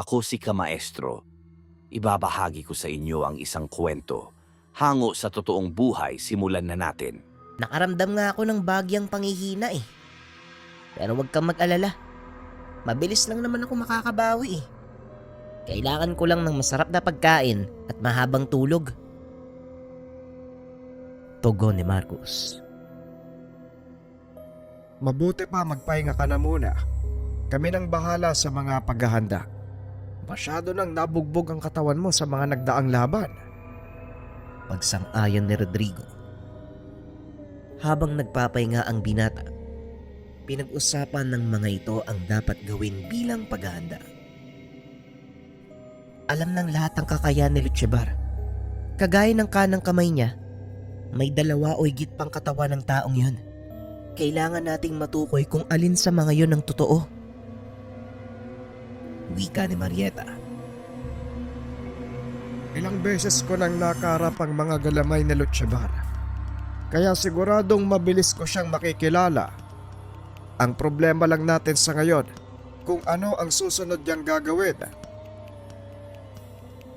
Ako si Kamaestro. Ibabahagi ko sa inyo ang isang kwento. Hango sa totoong buhay, simulan na natin. Nakaramdam nga ako ng bagyang panghihina eh. Pero huwag kang mag-alala. Mabilis lang naman ako makakabawi eh. Kailangan ko lang ng masarap na pagkain at mahabang tulog. Tugon ni Marcus. Mabuti pa magpahinga ka na muna. Kami nang bahala sa mga paghahanda. Masyado nang nabugbog ang katawan mo sa mga nagdaang laban. Pagsang-ayon ni Rodrigo. Habang nagpapahinga ang binata, pinag-usapan ng mga ito ang dapat gawin bilang paghahanda. Alam ng lahat ang kakayahan ni Lutsebar. Kagaya ng kanang kamay niya, may dalawa o higit pang katawan ng taong yun. Kailangan nating matukoy kung alin sa mga yun ang totoo. Wika ni Marieta. Ilang beses ko nang nakaharap ang mga galamay na Lutsebar. Kaya siguradong mabilis ko siyang makikilala. Ang problema lang natin sa ngayon, kung ano ang susunod niyang gagawin.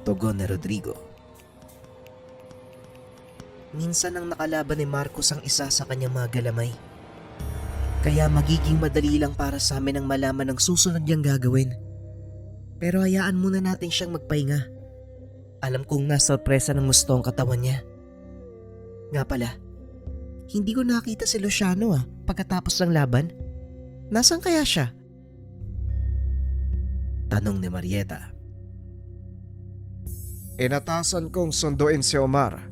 Tugon ni Rodrigo. Minsan ang nakalaban ni Marcos ang isa sa kanyang mga galamay. Kaya magiging madali lang para sa amin ang malaman ang susunod niyang gagawin. Pero hayaan muna natin siyang magpahinga. Alam kong nasorpresa ng gusto ang katawan niya. Nga pala, hindi ko nakita si Luciano pagkatapos ng laban. Nasaan kaya siya? Tanong ni Marieta. Inatasan kong sunduin si Omar.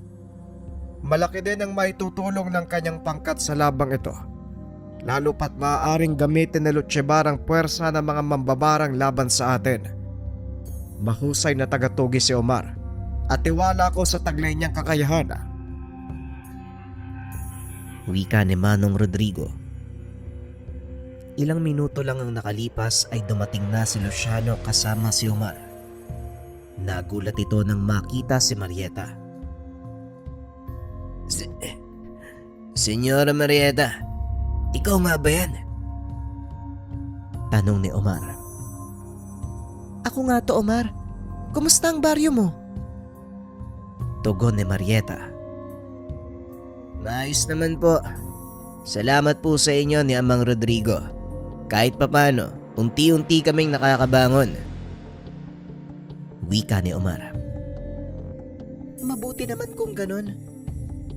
Malaki din ang maitutulong ng kanyang pangkat sa labang ito. Lalo pat maaaring gamitin ni Lutsebar ang puwersa ng mga mambabarang laban sa atin. Mahusay na tagatugis si Omar at tiwala ko sa taglay niyang kakayahan. Wika ni Manong Rodrigo. Ilang minuto lang ang nakalipas ay dumating na si Luciano kasama si Omar. Nagulat ito nang makita si Marieta. Senyora Marieta, ikaw nga ba yan? Tanong ni Omar. Ako nga to, Omar. Kumusta ang baryo mo? Tugon ni Marieta. Maayos naman po. Salamat po sa inyo ni Amang Rodrigo. Kahit papano, unti-unti kaming nakakabangon. Wika ni Omar. Mabuti naman kung ganun.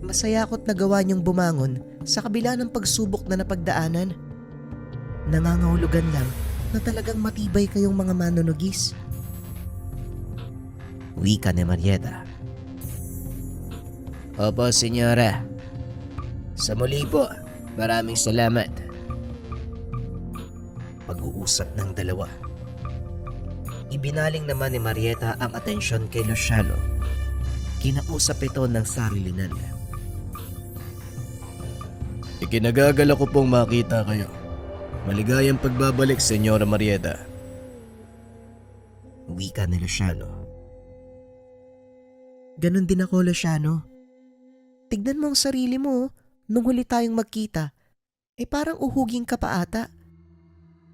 Masaya ako't nagawa niyong bumangon sa kabila ng pagsubok na napagdaanan. Nangangahulugan lang na talagang matibay kayong mga manunugis. Wika ni Marieta. Opo, senyora. Sa muli po, maraming salamat. Pag-uusap ng dalawa. Ibinaling naman ni Marieta ang atensyon kay Luciano. Kinausap ito ng sarilinan. Ikinagagalak ko pong makita kayo. Maligayang pagbabalik, Senyora Marieta. Wika ni Luciano. Ganon din ako, Luciano. Tignan mo ang sarili mo. Nung huli tayong magkita, parang uhuging ka pa ata.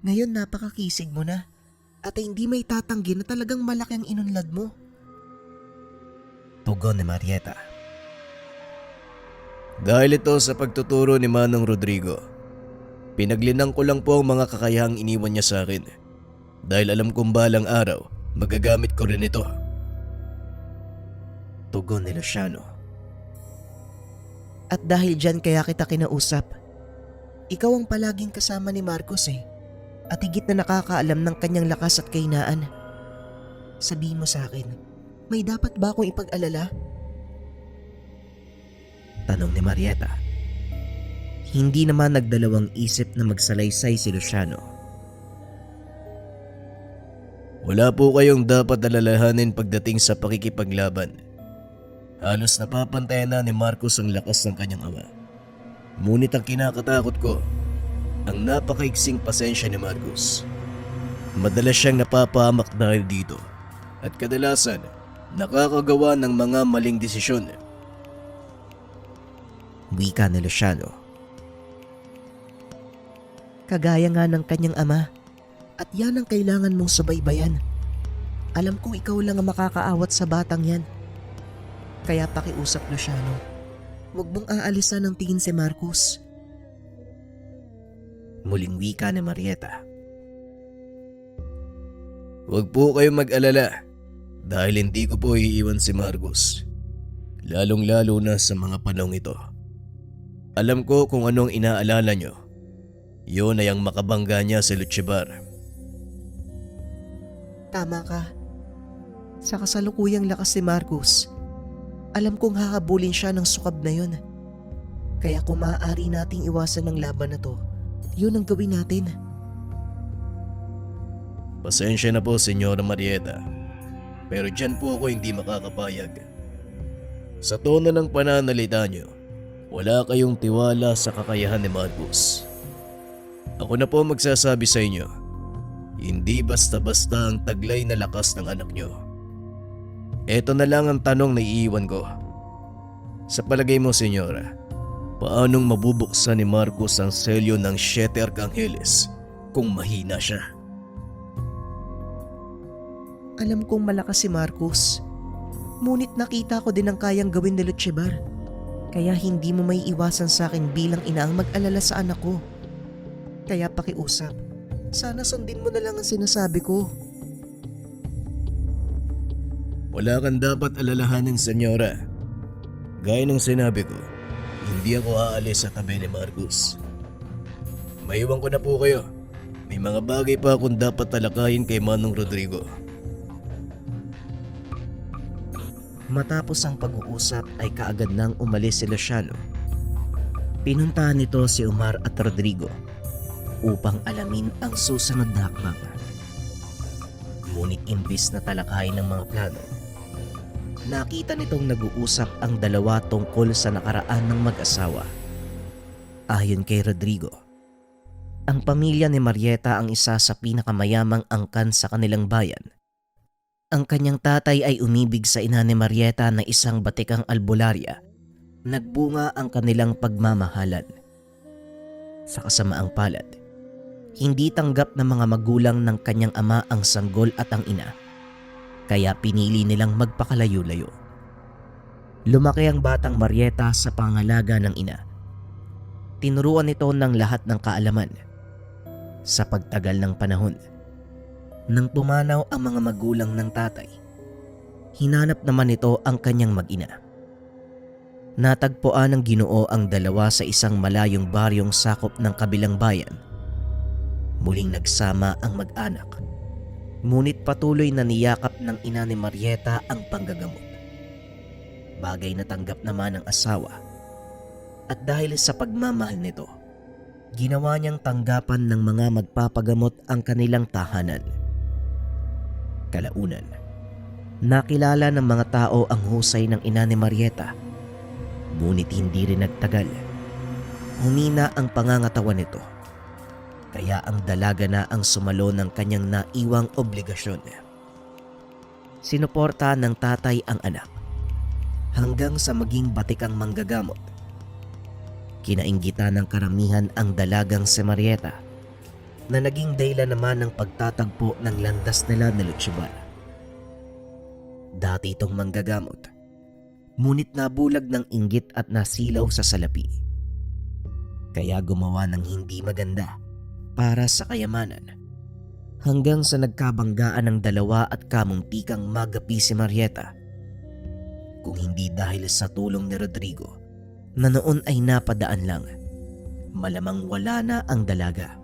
Ngayon napakakisig mo na at hindi may tatanggi na talagang malaki ang inunlad mo. Tugon ni Marieta. Dahil ito sa pagtuturo ni Manong Rodrigo, pinaglinang ko lang po ang mga kakayahang iniwan niya sa akin. Dahil alam kong balang araw, magagamit ko rin ito. Tugon ni Luciano. At dahil dyan kaya kita kinausap. Ikaw ang palaging kasama ni Marcos at higit na nakakaalam ng kanyang lakas at kahinaan. Sabihin mo sa akin, may dapat ba akong ipag-alala? Tanong ni Marieta. Hindi naman nagdalawang isip na magsalaysay si Luciano. Wala po kayong dapat alalahanin pagdating sa pakikipaglaban. Halos napapantayan na ni Marcos ang lakas ng kanyang ama. Ngunit ang kinakatakot ko, ang napakaiksing pasensya ni Marcos. Madalas siyang napapahamak dahil dito at kadalasan nakakagawa ng mga maling desisyon. Wika ni Luciano. Kagaya nga ng kanyang ama at yan ang kailangan mong subaybayan. Alam kong ikaw lang ang makakaawat sa batang yan. Kaya pakiusap, Luciano. Huwag mong aalisan ng tingin si Marcos. Muling wika ni Marieta. Huwag po kayong mag-alala dahil hindi ko po iiwan si Marcos. Lalong-lalo na sa mga panahong ito. Alam ko kung anong inaalala nyo. Yun ay ang makabangga niya si Lutchibar. Tama ka. Sa kasalukuyang lakas ni Marcos, alam kong hahabulin siya ng sukab na yun. Kaya kung maaari nating iwasan ng laban na to, yun ang gawin natin. Pasensya na po, Senyora Marieta. Pero dyan po ako hindi makakapayag. Sa tono ng pananalita nyo, wala kayong tiwala sa kakayahan ni Marcos. Ako na po magsasabi sa inyo, hindi basta-basta ang taglay na lakas ng anak nyo. Eto na lang ang tanong na iiwan ko. Sa palagay mo, Senyora, paanong mabubuksan ni Marcos ang selyo ng Siete Arcángeles kung mahina siya? Alam kong malakas si Marcos. Ngunit nakita ko din ang kayang gawin ni Lutchibar. Kaya hindi mo may iwasan sa akin bilang ina ang mag-alala sa anak ko. Kaya pakiusap, sana sundin mo na lang ang sinasabi ko. Wala kang dapat alalahanin, Senyora. Gaya ng sinabi ko, hindi ako aalis sa tabi ni Marcos. Maiwan ko na po kayo. May mga bagay pa akong dapat talakayin kay Manong Rodrigo. Matapos ang pag-uusap ay kaagad nang umalis si Luciano. Pinuntahan nito si Omar at Rodrigo upang alamin ang susunod na hakbang. Ngunit imbis na talakayin ng mga plano, nakita nitong nag-uusap ang dalawa tungkol sa nakaraan ng mag-asawa. Ayon kay Rodrigo, ang pamilya ni Marieta ang isa sa pinakamayamang angkan sa kanilang bayan. Ang kanyang tatay ay umibig sa ina ni Marieta na isang batikang albularya. Nagbunga ang kanilang pagmamahalan. Sa kasamaang palad, hindi tanggap ng mga magulang ng kanyang ama ang sanggol at ang ina. Kaya pinili nilang magpakalayo-layo. Lumaki ang batang Marieta sa pangalaga ng ina. Tinuruan nito ng lahat ng kaalaman. Sa pagtagal ng panahon, nang pumanaw ang mga magulang ng tatay, hinanap naman nito ang kanyang mag-ina. Natagpuan ng Ginoo ang dalawa sa isang malayong baryong sakop ng kabilang bayan. Muling nagsama ang mag-anak. Ngunit patuloy na niyakap ng ina ni Marieta ang panggagamot. Bagay na tanggap naman ng asawa. At dahil sa pagmamahal nito, ginawa niyang tanggapan ng mga magpapagamot ang kanilang tahanan. Kalaunan, nakilala ng mga tao ang husay ng ina ni Marieta. Ngunit hindi rin nagtagal. Humina ang pangangatawan nito. Kaya ang dalaga na ang sumalo ng kanyang naiwang obligasyon. Sinuporta ng tatay ang anak hanggang sa maging batikang manggagamot. Kinainggitan ng karamihan ang dalagang si Marieta na naging dahilan naman ng pagtatagpo ng landas nila ni Lutchibar. Dati itong manggagamot, ngunit nabulag ng inggit at nasilaw sa salapi. Kaya gumawa ng hindi maganda para sa kayamanan, hanggang sa nagkabanggaan ng dalawa at kamuntikang magapi si Marieta. Kung hindi dahil sa tulong ni Rodrigo na noon ay napadaan lang, malamang wala na ang dalaga.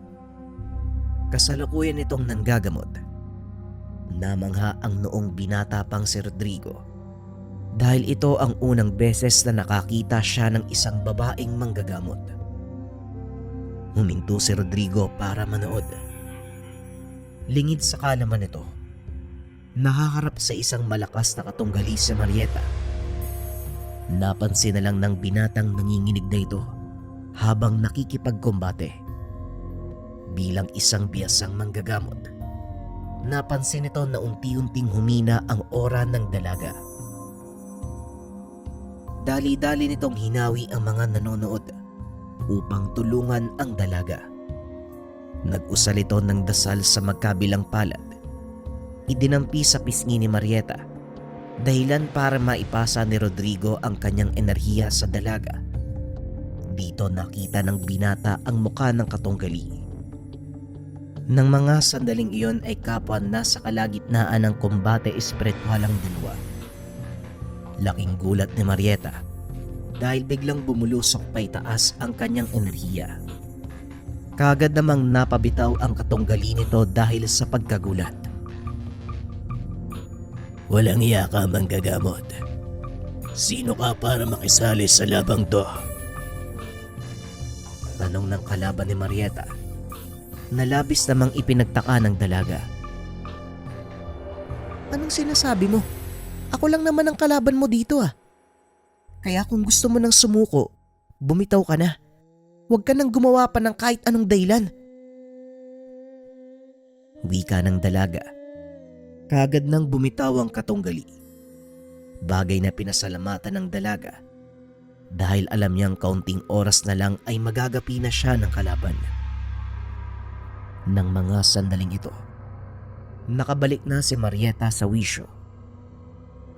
Kasalukuyan itong nanggagamot. Namangha ang noong binata pang si Rodrigo dahil ito ang unang beses na nakakita siya ng isang babaeng manggagamot. Huminto si Rodrigo para manood. Lingid sa kalaman nito, nakaharap sa isang malakas na katunggali si Marieta. Napansin na lang ng binatang nanginginig na ito habang nakikipagkombate. Bilang isang biyasang manggagamot, napansin nito na unti-unting humina ang aura ng dalaga. Dali-dali nitong hinawi ang mga nanonood upang tulungan ang dalaga. Nag-usal ito ng dasal sa magkabilang palad idinampi sa pisngi ni Marieta, dahilan para maipasa ni Rodrigo ang kanyang enerhiya sa dalaga. Dito nakita ng binata ang mukha ng katunggali. Nang mga sandaling iyon ay kapwa nasa kalagitnaan ng kombate espiritual ang dalawa. Laking gulat ni Marieta dahil biglang bumulusok pa itaas ang kanyang enerhiya. Kaagad namang napabitaw ang katunggali nito dahil sa pagkagulat. Walang iya ka, manggagamot. Sino ka para makisali sa labang to? Tanong ng kalaban ni Marieta na labis namang ipinagtaka ng dalaga. Anong sinasabi mo? Ako lang naman ang kalaban mo dito ah. Kaya kung gusto mo nang sumuko, bumitaw ka na. Huwag ka nang gumawa pa ng kahit anong dahilan. Wika ng dalaga. Kaagad nang bumitaw ang katunggali. Bagay na pinasalamatan ng dalaga dahil alam niyang kaunting oras na lang ay magagapi na siya ng kalaban. Nang mga sandaling ito, nakabalik na si Marieta sa wisyo.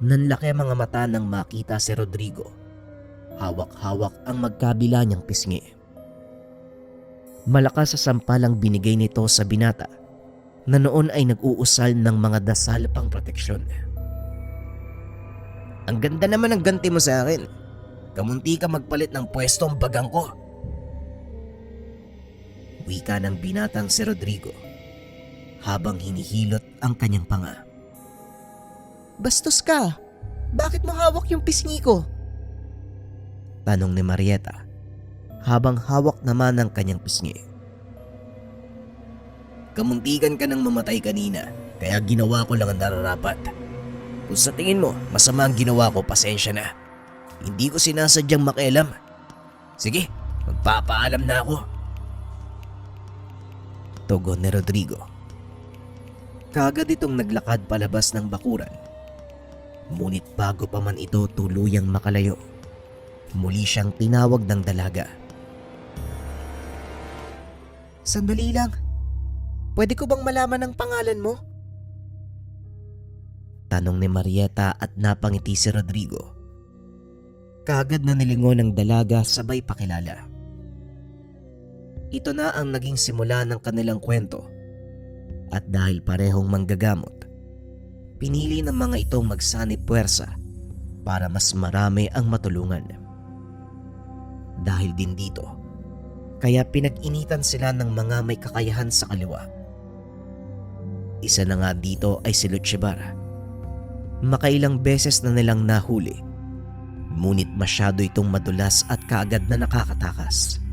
Nanlaki ang mga mata nang makita si Rodrigo. Hawak-hawak ang magkabila niyang pisngi. Malakas sa sampalang binigay nito sa binata na noon ay nag-uusal ng mga dasal pang proteksyon. Ang ganda naman ng ganti mo sa akin. Kamunti ka magpalit ng pwesto ang bagang ko. Wika ng binatang si Rodrigo habang hinihilot ang kanyang panga. Bastos ka! Bakit mo hawak yung pisngi ko? Tanong ni Marieta habang hawak naman ang kanyang pisngi. Kamuntikan ka nang mamatay kanina, kaya ginawa ko lang ang nararapat. Kung sa tingin mo, masama ang ginawa ko, pasensya na. Hindi ko sinasadyang makialam. Sige, magpapaalam na ako. Tugon ni Rodrigo. Kaagad itong naglakad palabas ng bakuran. Ngunit bago pa man ito tuluyang makalayo, muli siyang tinawag ng dalaga. Sandali lang. Pwede ko bang malaman ang pangalan mo? Tanong ni Marieta at napangiti si Rodrigo. Kaagad na nilingon ng dalaga sabay pakilala. Ito na ang naging simula ng kanilang kwento. At dahil parehong manggagamot, pinili ng mga itong magsanib puwersa para mas marami ang matulungan. Dahil din dito, kaya pinag-initan sila ng mga may kakayahan sa kaliwa. Isa na nga dito ay si Lutchebar. Makailang beses na nilang nahuli, ngunit masyado itong madulas at kaagad na nakakatakas.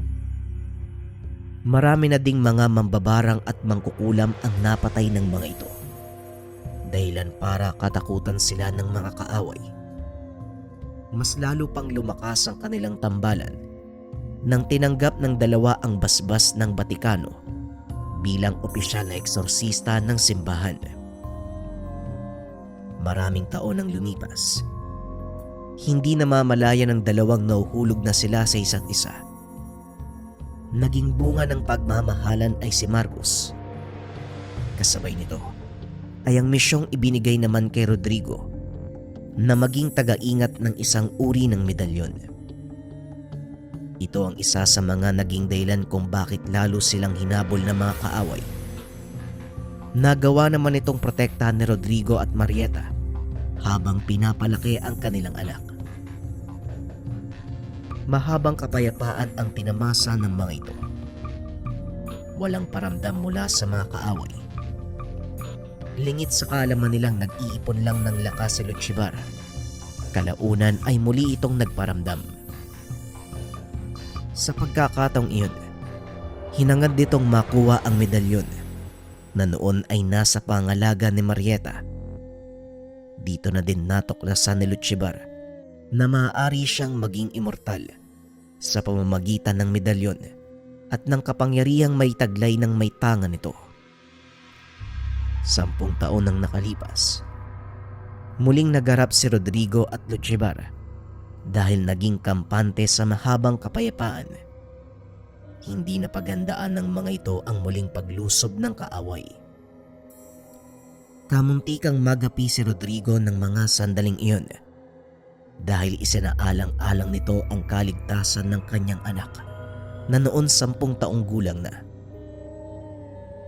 Marami na ding mga mambabarang at mangkukulam ang napatay ng mga ito. Dahilan para katakutan sila ng mga kaaway. Mas lalo pang lumakas ang kanilang tambalan nang tinanggap ng dalawa ang basbas ng Batikano bilang opisyal na eksorsista ng simbahan. Maraming taon ang lumipas. Hindi namamalayan ng dalawang nauhulog na sila sa isa't isa. Naging bunga ng pagmamahalan ay si Marcos. Kasabay nito ay ang misyong ibinigay naman kay Rodrigo na maging taga-ingat ng isang uri ng medalyon. Ito ang isa sa mga naging dahilan kung bakit lalo silang hinabol ng mga kaaway. Nagawa naman itong protektahan ni Rodrigo at Marieta habang pinapalaki ang kanilang anak. Mahabang kapayapaan ang tinamasa ng mga ito. Walang paramdam mula sa mga kaaway. Lingit sa kaalaman nilang nag-iipon lang ng lakas si Lutchebar. Kalaunan ay muli itong nagparamdam. Sa pagkakataong iyon, hinangad ditong makuha ang medalyon na noon ay nasa pangalaga ni Marieta. Dito na din natuklasan ni Lutchebar na maaari siyang maging immortal sa pamamagitan ng medalyon at ng kapangyarihang may taglay ng may tanga nito. 10 taon nang nakalipas, muling nagarap si Rodrigo at Lutchebar dahil naging kampante sa mahabang kapayapaan. Hindi napagandaan ng mga ito ang muling paglusob ng kaaway. Kamuntikang magapi si Rodrigo ng mga sandaling iyon dahil isinaalang-alang nito ang kaligtasan ng kanyang anak na noon 10 taong gulang na.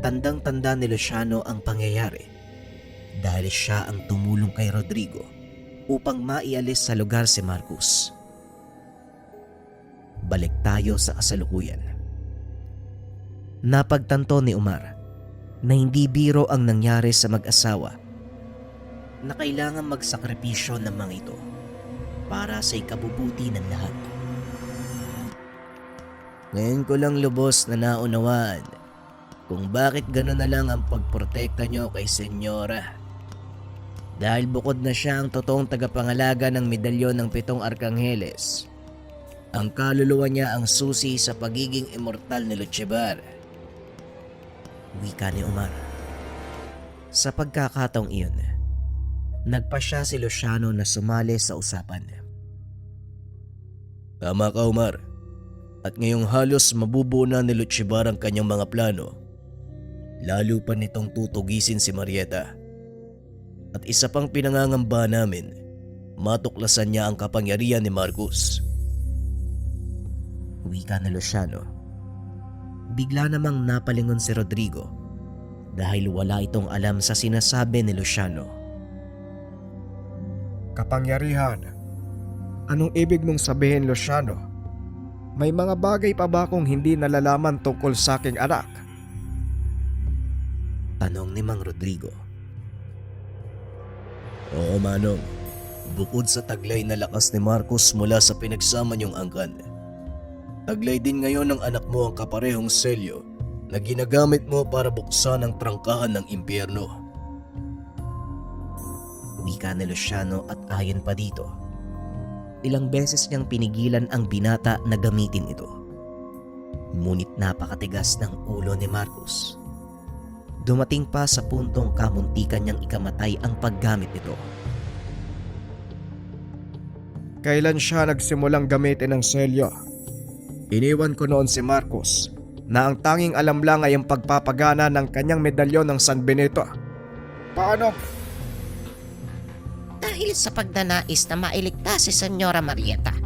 Tandang-tanda ni Luciano ang pangyayari dahil siya ang tumulong kay Rodrigo upang maialis sa lugar si Marcos. Balik tayo sa kasalukuyan. Napagtanto ni Omar na hindi biro ang nangyari sa mag-asawa na kailangan magsakripisyo ng mga ito para sa ikabubuti ng lahat. Ngayon ko lang lubos na naunawaan kung bakit gano'n na lang ang pagprotekta nyo kay Senyora. Dahil bukod na siya ang totoong tagapangalaga ng medalyon ng 7 Arkangheles, ang kaluluwa niya ang susi sa pagiging immortal ni Lutchebar. Wika ni Omar. Sa pagkakataong iyon, nagpasya si Luciano na sumali sa usapan. Tama ka, Omar. At ngayong halos mabubuo na ni Lutchebar ang kanyang mga plano, lalo pa nitong tutugisin si Marieta. At isa pang pinangangamba namin, matuklasan niya ang kapangyarihan ni Marcos. Wika ni Luciano. Bigla namang napalingon si Rodrigo dahil wala itong alam sa sinasabi ni Luciano. Kapangyarihan. Anong ibig mong sabihin, Luciano? May mga bagay pa ba akong hindi nalalaman tungkol sa aking anak? Tanong ni Mang Rodrigo. Oo, Manong. Bukod sa taglay na lakas ni Marcos mula sa pinagsama niyong angkan, taglay din ngayon ng anak mo ang kaparehong selyo na ginagamit mo para buksan ang trangkahan ng impyerno. Wika ni Luciano at ayon pa dito, ilang beses niyang pinigilan ang binata na gamitin ito. Ngunit napakatigas ng ulo ni Marcos. Dumating pa sa puntong kamuntikan niyang ikamatay ang paggamit nito. Kailan siya nagsimulang gamitin ng selyo? Iniwan ko noon si Marcos na ang tanging alam lang ay ang pagpapagana ng kanyang medalyon ng San Benito. Paano? Dahil sa pagdanais na mailigtas si Senyora Marieta,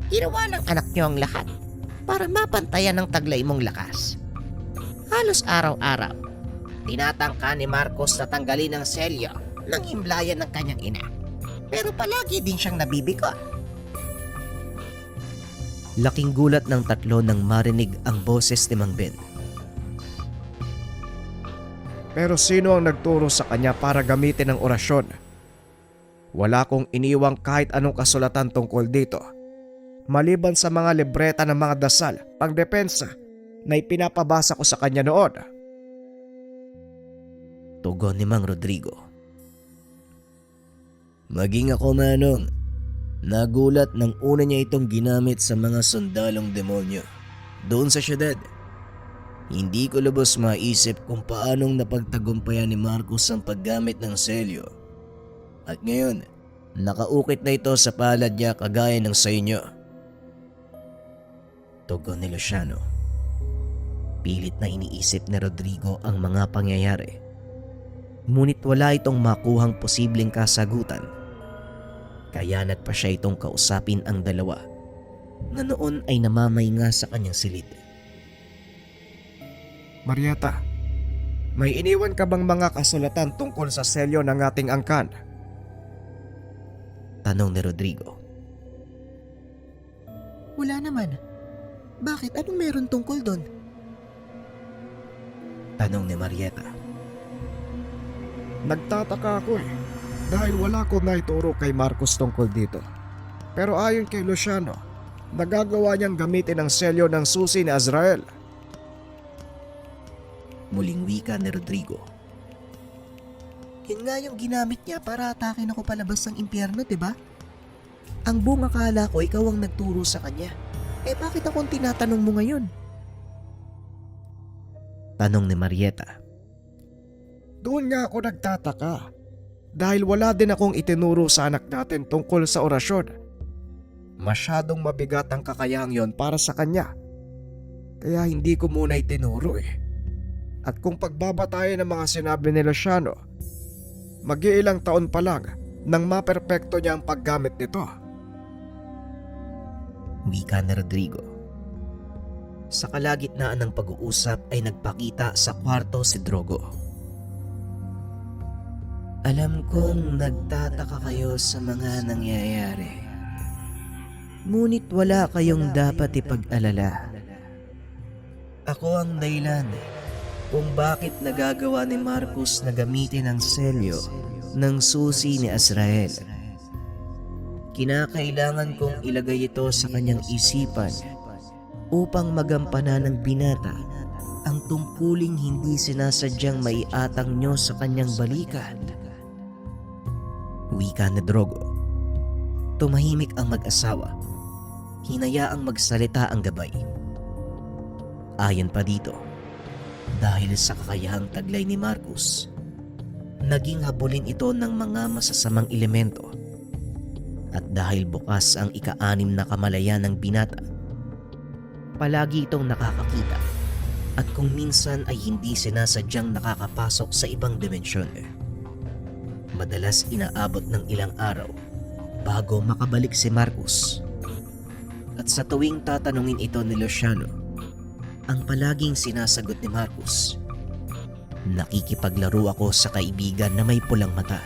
ginawa ng anak niyo ang lahat para mapantayan ng taglay mong lakas. Halos araw-araw, tinatangka ni Marcos na tanggalin ang selyo ng himlayan ng kanyang ina. Pero palagi din siyang nabibigo. Laking gulat ng tatlo nang marinig ang boses ni Mang Ben. Pero sino ang nagturo sa kanya para gamitin ang orasyon? Wala kong iniwang kahit anong kasulatan tungkol dito. Maliban sa mga libreta ng mga dasal, pangdepensa na ipinapabasa ko sa kanya noon. Tugon ni Mang Rodrigo. Maging ako, Manong. Nagulat nang una niya itong ginamit sa mga sundalong demonyo doon sa syudad. Hindi ko lubos maisip kung paanong napagtagumpayan ni Marcos ang paggamit ng selyo. At ngayon, nakaukit na ito sa palad niya kagaya ng sa inyo. Tugon ni Luciano. Pilit na iniisip ni Rodrigo ang mga pangyayari. Ngunit wala itong makuhang posibleng kasagutan. Kaya nagpa siya itong kausapin ang dalawa na noon ay namamay nga sa kanyang silid. Marieta, may iniwan ka bang mga kasulatan tungkol sa selyo ng ating angkan? Tanong ni Rodrigo. Wala naman. Bakit? Anong meron tungkol doon? Tanong ni Marieta. Nagtataka ako dahil wala ko naituro kay Marcos tungkol dito. Pero ayon kay Luciano, nagagawa niyang gamitin ang selyo ng susi ni Azrael. Muling wika ni Rodrigo. Yun nga yung ginamit niya para atakin ako palabas ng impyerno, diba? Ang buong akala ko ikaw ang nagturo sa kanya. Eh bakit akong tinatanong mo ngayon? Tanong ni Marieta. Doon nga ako nagtataka dahil wala din akong itinuro sa anak natin tungkol sa orasyon. Masyadong mabigat ang kakayahang yon para sa kanya. Kaya hindi ko muna itinuro. At kung pagbabatayan ng mga sinabi ni Luciano, Mag-iilang taon pa lang nang maperpekto niya ang paggamit nito. Wika ni Rodrigo. Sa kalagitnaan ng pag-uusap ay nagpakita sa kwarto si Drogo. Alam kong nagtataka kayo sa mga nangyayari. Ngunit wala kayong dapat ipag-alala. Ako ang dahilan kung bakit nagagawa ni Marcus na gamitin ang selyo ng susi ni Azrael. Kinakailangan kong ilagay ito sa kanyang isipan upang magampanan ng binata ang tungkuling hindi sinasadyang maiatang nyo sa kanyang balikat. Wika ni Drogo. Tumahimik ang mag-asawa. Hinayaang magsalita ang gabay. Ayon pa dito, dahil sa kakayahang taglay ni Marcus, naging habulin ito ng mga masasamang elemento. At dahil bukas ang ika-6 na kamalayan ng binata, palagi itong nakakakita at kung minsan ay hindi sinasadyang nakakapasok sa ibang dimensyon. Madalas inaabot ng ilang araw bago makabalik si Marcus. At sa tuwing tatanungin ito ni Luciano, ang palaging sinasagot ni Marcus, "Nakikipaglaro ako sa kaibigan na may pulang mata."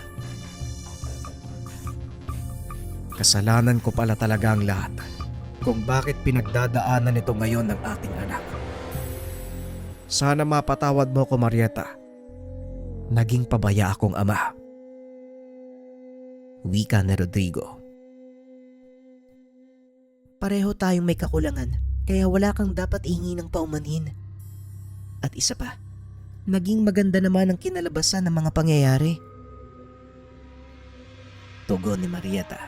Kasalanan ko pala talaga ang lahat kung bakit pinagdadaanan ito ngayon ng ating anak. Sana mapatawad mo ko, Marieta. Naging pabaya akong ama. Wika ni Rodrigo. Pareho tayong may kakulangan, kaya wala kang dapat ihingi ng paumanhin. At isa pa, naging maganda naman ang kinalabasan ng mga pangyayari. Tugon ni Marieta.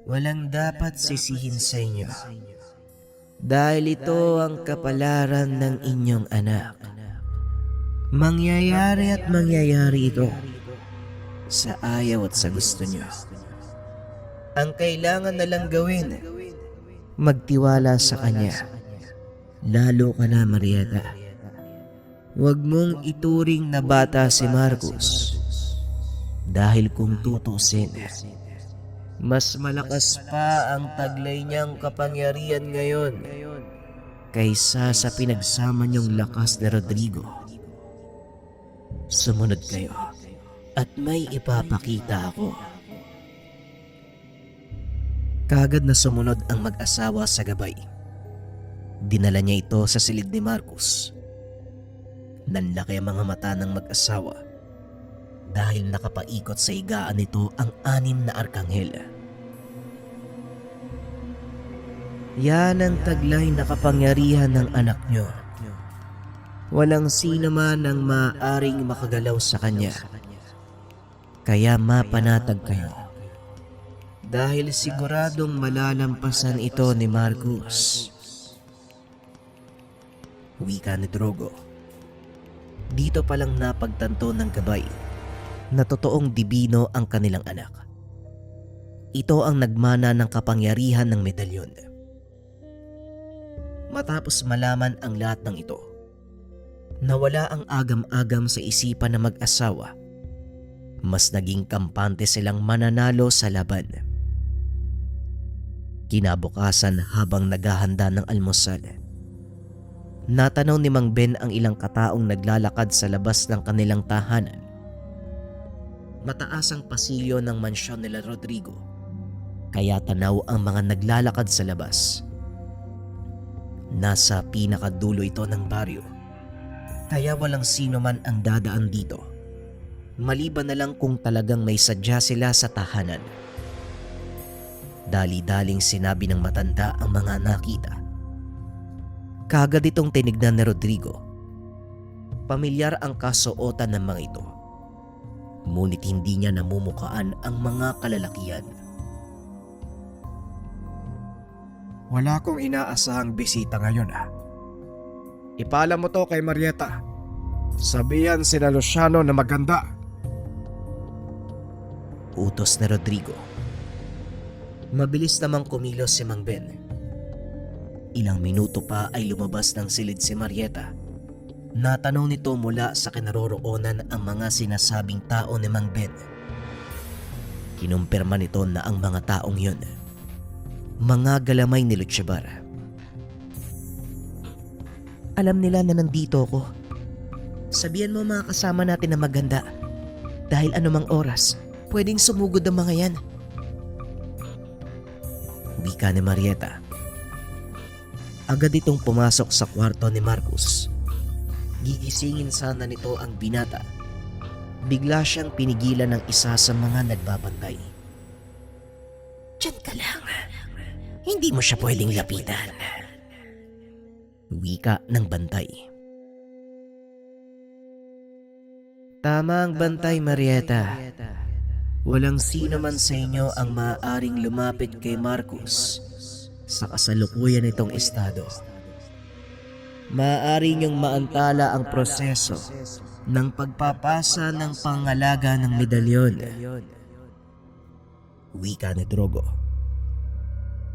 Walang dapat sisihin sa inyo. Dahil ito ang kapalaran ng inyong anak. Mangyayari at mangyayari ito sa ayaw at sa gusto nyo. Ang kailangan na lang gawin, magtiwala sa kanya. Lalo ka na, Marieta. Huwag mong ituring na bata si Marcus. Dahil kung tutusin, mas malakas pa ang taglay niyang kapangyarihan ngayon kaysa sa pinagsama niyong lakas ni Rodrigo. Sumunod kayo at may ipapakita ako. Kagad na sumunod ang mag-asawa sa gabay. Dinala niya ito sa silid ni Marcus. Nanlaki ang mga mata ng mag-asawa dahil nakapaikot sa higaan nito ang 6 na arkanghel. Yan ang taglay na kapangyarihan ng anak nyo. Walang sino man ang maaaring makagalaw sa kanya. Kaya mapanatag kayo. Dahil siguradong malalampasan ito ni Marcus. Wika ni Drogo. Dito palang napagtanto ng gabay na totoong dibino ang kanilang anak. Ito ang nagmana ng kapangyarihan ng medalyon. Matapos malaman ang lahat ng ito, nawala ang agam-agam sa isipan ng mag-asawa. Mas naging kampante silang mananalo sa laban. Kinabukasan habang naghahanda ng almusal, natanaw ni Mang Ben ang ilang kataong naglalakad sa labas ng kanilang tahanan. Mataas ang pasilyo ng mansyon nila Rodrigo, kaya tanaw ang mga naglalakad sa labas. Nasa pinakadulo ito ng baryo, kaya walang sino man ang dadaan dito, maliban na lang kung talagang may sadya sila sa tahanan. Dali-daling sinabi ng matanda ang mga nakita. Kagad itong tinignan ni Rodrigo. Pamilyar ang kasuotan ng mga ito, ngunit hindi niya namumukaan ang mga kalalakihan. Wala akong inaasahang bisita ngayon. Ipaalam mo to kay Marieta. Sabihan sina Luciano na maganda. Utos ni Rodrigo. Mabilis namang kumilos si Mang Ben. Ilang minuto pa ay lumabas ng silid si Marieta Natanong nito mula sa kinaroroonan ang mga sinasabing tao ni Mang Ben. Kinumpirma nito na ang mga taong yun, mga galamay ni Lutsebar. Alam nila na nandito ako. Sabihan mo mga kasama natin na maganda. Dahil anumang oras, pwedeng sumugod ang mga yan. Wika ni Marieta. Agad itong pumasok sa kwarto ni Marcus. Gigisingin sana nito ang binata. Bigla siyang pinigilan ng isa sa mga nagbabantay. Diyan ka lang. Hindi mo siya pwedeng lapitan. Wika ng bantay. Tama ang bantay, Marieta. Walang sino man sa inyo ang maaaring lumapit kay Marcus sa kasalukuyan nitong estado. Maaari niyong maantala ang proseso ng pagpapasa ng pangalaga ng medalyon. Wika ni Drogo.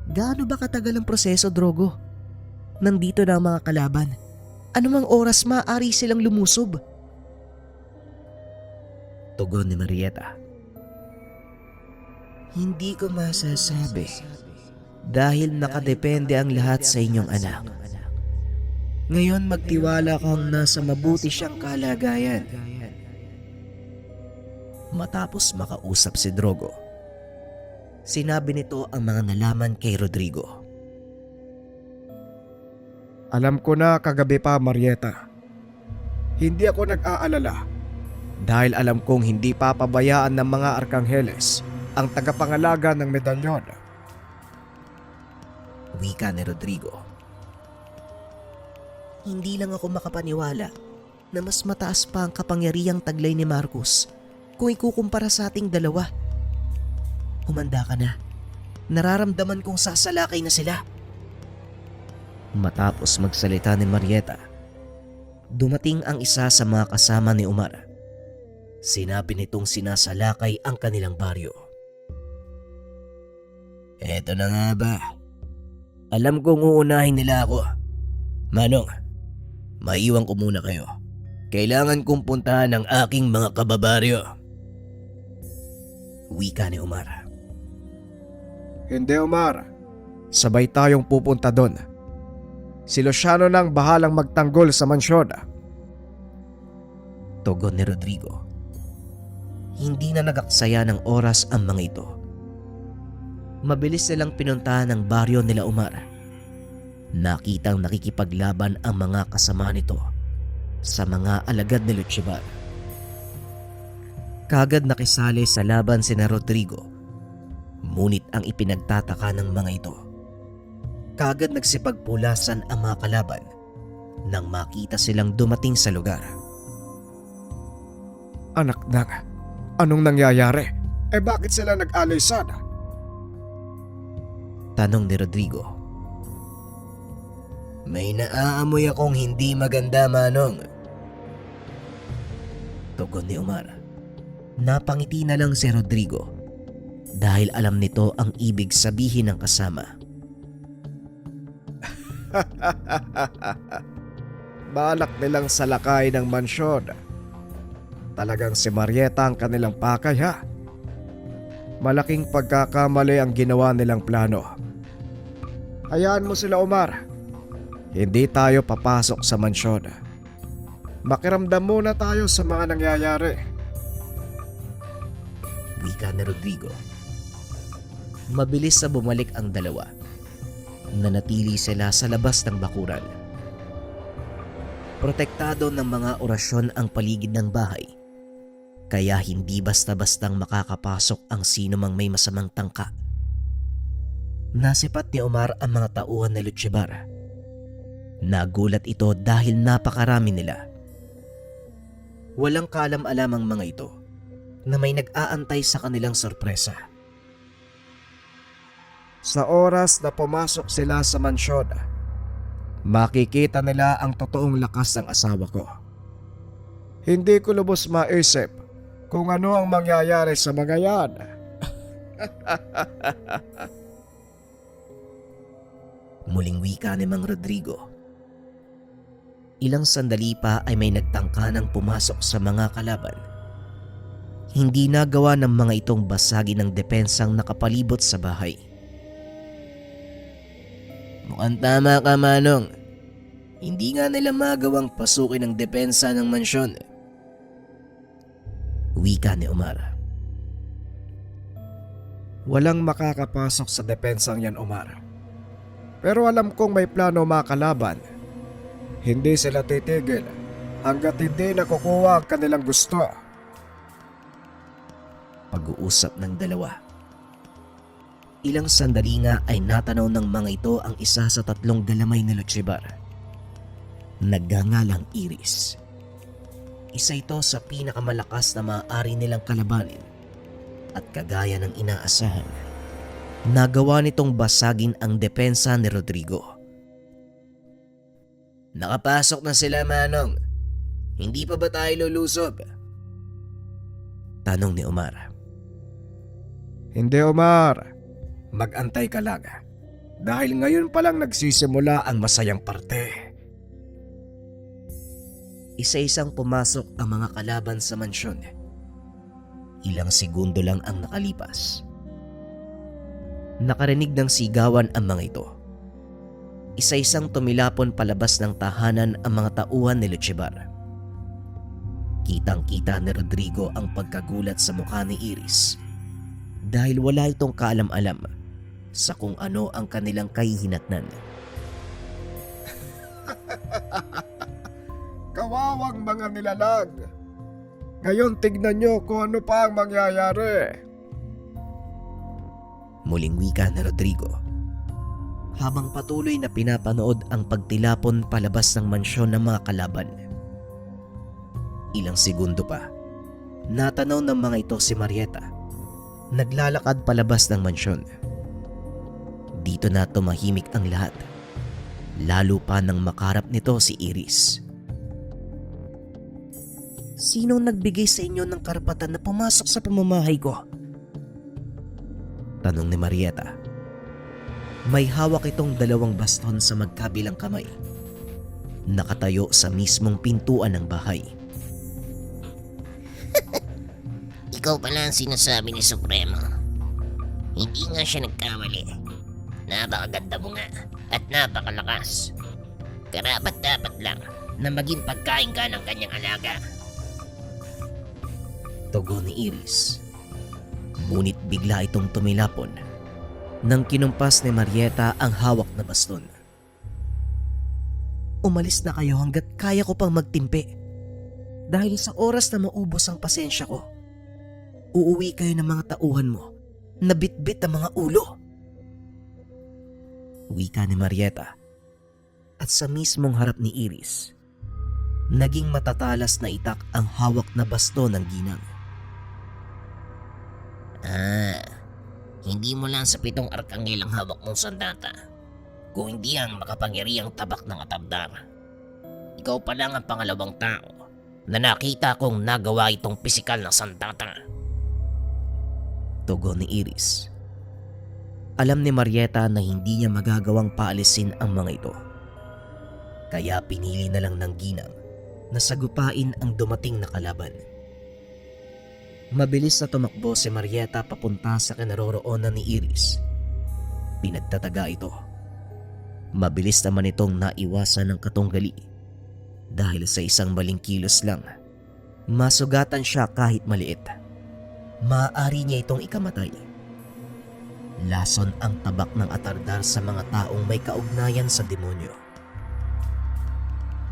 Gaano ba katagal ang proseso, Drogo? Nandito na ang mga kalaban. Anumang oras maaari silang lumusob. Tugon ni Marieta. Hindi ko masasabi dahil nakadepende ang lahat sa inyong anak. Ngayon magtiwala kang nasa mabuti siyang kalagayan. Matapos makausap si Drogo, sinabi nito ang mga nalaman kay Rodrigo. Alam ko na kagabi pa, Marieta. Hindi ako nag-aalala dahil alam kong hindi papabayaan ng mga Arkangheles ang tagapangalaga ng medalyon. Wika ni Rodrigo. Hindi lang ako makapaniwala na mas mataas pa ang kapangyarihang taglay ni Marcus kung ikukumpara sa ating dalawa. Humanda ka na. Nararamdaman kong sasalakay na sila. Matapos magsalita ni Marieta, dumating ang isa sa mga kasama ni Umar. Sinabi nitong sinasalakay ang kanilang baryo. Eto na nga ba? Alam kong uunahin nila ako. Manong, maiwan ko muna kayo. Kailangan kong puntahan ang aking mga kababaryo. Wika ni Umar. Hindi, Omar. Sabay tayong pupunta doon. Si Luciano nang bahalang magtanggol sa mansyon. Tugon ni Rodrigo. Hindi na nagaksaya ng oras ang mga ito. Mabilis nilang pinuntahan ang baryo nila Umar. Nakitang nakikipaglaban ang mga kasama nito sa mga alagad ni Lutsebar. Kagad nakisali sa laban sina Rodrigo. Ngunit ang ipinagtataka ng mga ito, kagad nagsipagpulasan ang mga kalaban nang makita silang dumating sa lugar. Anak nang, anong nangyayari? Bakit sila nag-alisan? Tanong ni Rodrigo. May naaamoy akong hindi maganda, Manong. Tugon ni Umar. Napangiti na lang si Rodrigo dahil alam nito ang ibig sabihin ng kasama. Balak nilang salakay ng mansyon. Talagang si Marieta ang kanilang pakay, ha? Malaking pagkakamali ang ginawa nilang plano. Hayaan mo sila, Omar. Hindi tayo papasok sa mansyon. Makiramdam muna tayo sa mga nangyayari. Wika ni Rodrigo. Mabilis na bumalik ang dalawa. Nanatili sila sa labas ng bakuran. Protektado ng mga orasyon ang paligid ng bahay, kaya hindi basta-bastang makakapasok ang sino mang may masamang tangka. Nasipat ni Omar ang mga tauhan ni Lutsebar. Nagulat ito dahil napakarami nila. Walang kaalam-alam ang mga ito na may nag-aantay sa kanilang sorpresa. Sa oras na pumasok sila sa mansyon, makikita nila ang totoong lakas ng asawa ko. Hindi ko lubos maisip kung ano ang mangyayari sa mga yan. Muling wika ni Mang Rodrigo. Ilang sandali pa ay may nagtangka ng pumasok sa mga kalaban. Hindi nagawa ng mga itong basagin ng depensang nakapalibot sa bahay. Mukhang tama ka, Manong. Hindi nga nila magawang pasukin ang depensa ng mansyon. Wika ni Omar. Walang makakapasok sa depensang yan, Omar. Pero alam kong may plano mga kalaban. Hindi sila titigil hanggat hindi nakukuha ang kanilang gusto. Pag-uusap ng dalawa. Ilang sandali nga ay natanaw ng mga ito ang isa sa tatlong galamay na Lutsebar. Nagngangalang Iris. Isa ito sa pinakamalakas na maaari nilang kalabanin at kagaya ng inaasahan, nagawa nitong basagin ang depensa ni Rodrigo. Nakapasok na sila, Manong. Hindi pa ba tayo lulusob? Tanong ni Omar. Hindi, Omar. Mag-antay ka lang. Dahil ngayon pa lang nagsisimula ang masayang parte. Isa-isang pumasok ang mga kalaban sa mansyon. Ilang segundo lang ang nakalipas. Nakarinig ng sigawan ang mga ito. Isa-isang tumilapon palabas ng tahanan ang mga tauhan ni Lutsebar. Kitang-kita ni Rodrigo ang pagkagulat sa mukha ni Iris dahil wala itong kaalam-alam sa kung ano ang kanilang kahihinatnan. Kawawang mga nilalag. Ngayon tignan nyo kung ano pa ang mangyayari. Muling wika ni Rodrigo habang patuloy na pinapanood ang pagtilapon palabas ng mansyon ng mga kalaban. Ilang segundo pa, natanaw ng mga ito si Marieta. Naglalakad palabas ng mansyon. Dito na tumahimik ang lahat, lalo pa nang makarap nito si Iris. Sinong nagbigay sa inyo ng karapatan na pumasok sa pamamahay ko? Tanong ni Marieta. May hawak itong dalawang baston sa magkabilang kamay. Nakatayo sa mismong pintuan ng bahay. Ikaw pala ang sinasabi ni Supremo. Hindi nga siya nagkamali. Napakaganda mo nga at napakalakas. Karapat dapat lang na maging pagkain ka ng kanyang alaga. Tugon ni Iris. Ngunit bigla itong tumilapon nang kinumpas ni Marieta ang hawak na baston. Umalis na kayo hanggat kaya ko pang magtimpi. Dahil sa oras na maubos ang pasensya ko, uuwi kayo ng mga tauhan mo na bitbit ang mga ulo. Wika ni Marieta. At sa mismong harap ni Iris, naging matatalas na itak ang hawak na baston ng ginang. Hindi mo lang sa 7 arkangel ang hawak mong sandata. Kung hindi ang makapangyarihang tabak ng atabdar. Ikaw pa lang ang pangalawang tao na nakita kong nagawa itong pisikal na sandata. Tugon ni Iris. Alam ni Marieta na hindi niya magagawang paalisin ang mga ito. Kaya pinili na lang ng ginang na sagupain ang dumating na kalaban. Mabilis na tumakbo si Marieta papunta sa kinaroroonan ni Iris. Pinagtataga ito. Mabilis naman itong naiwasan ng katunggali dahil sa isang maling kilos lang, masugatan siya kahit maliit. Maaari niya itong ikamatay. Lason ang tabak ng atardar sa mga taong may kaugnayan sa demonyo.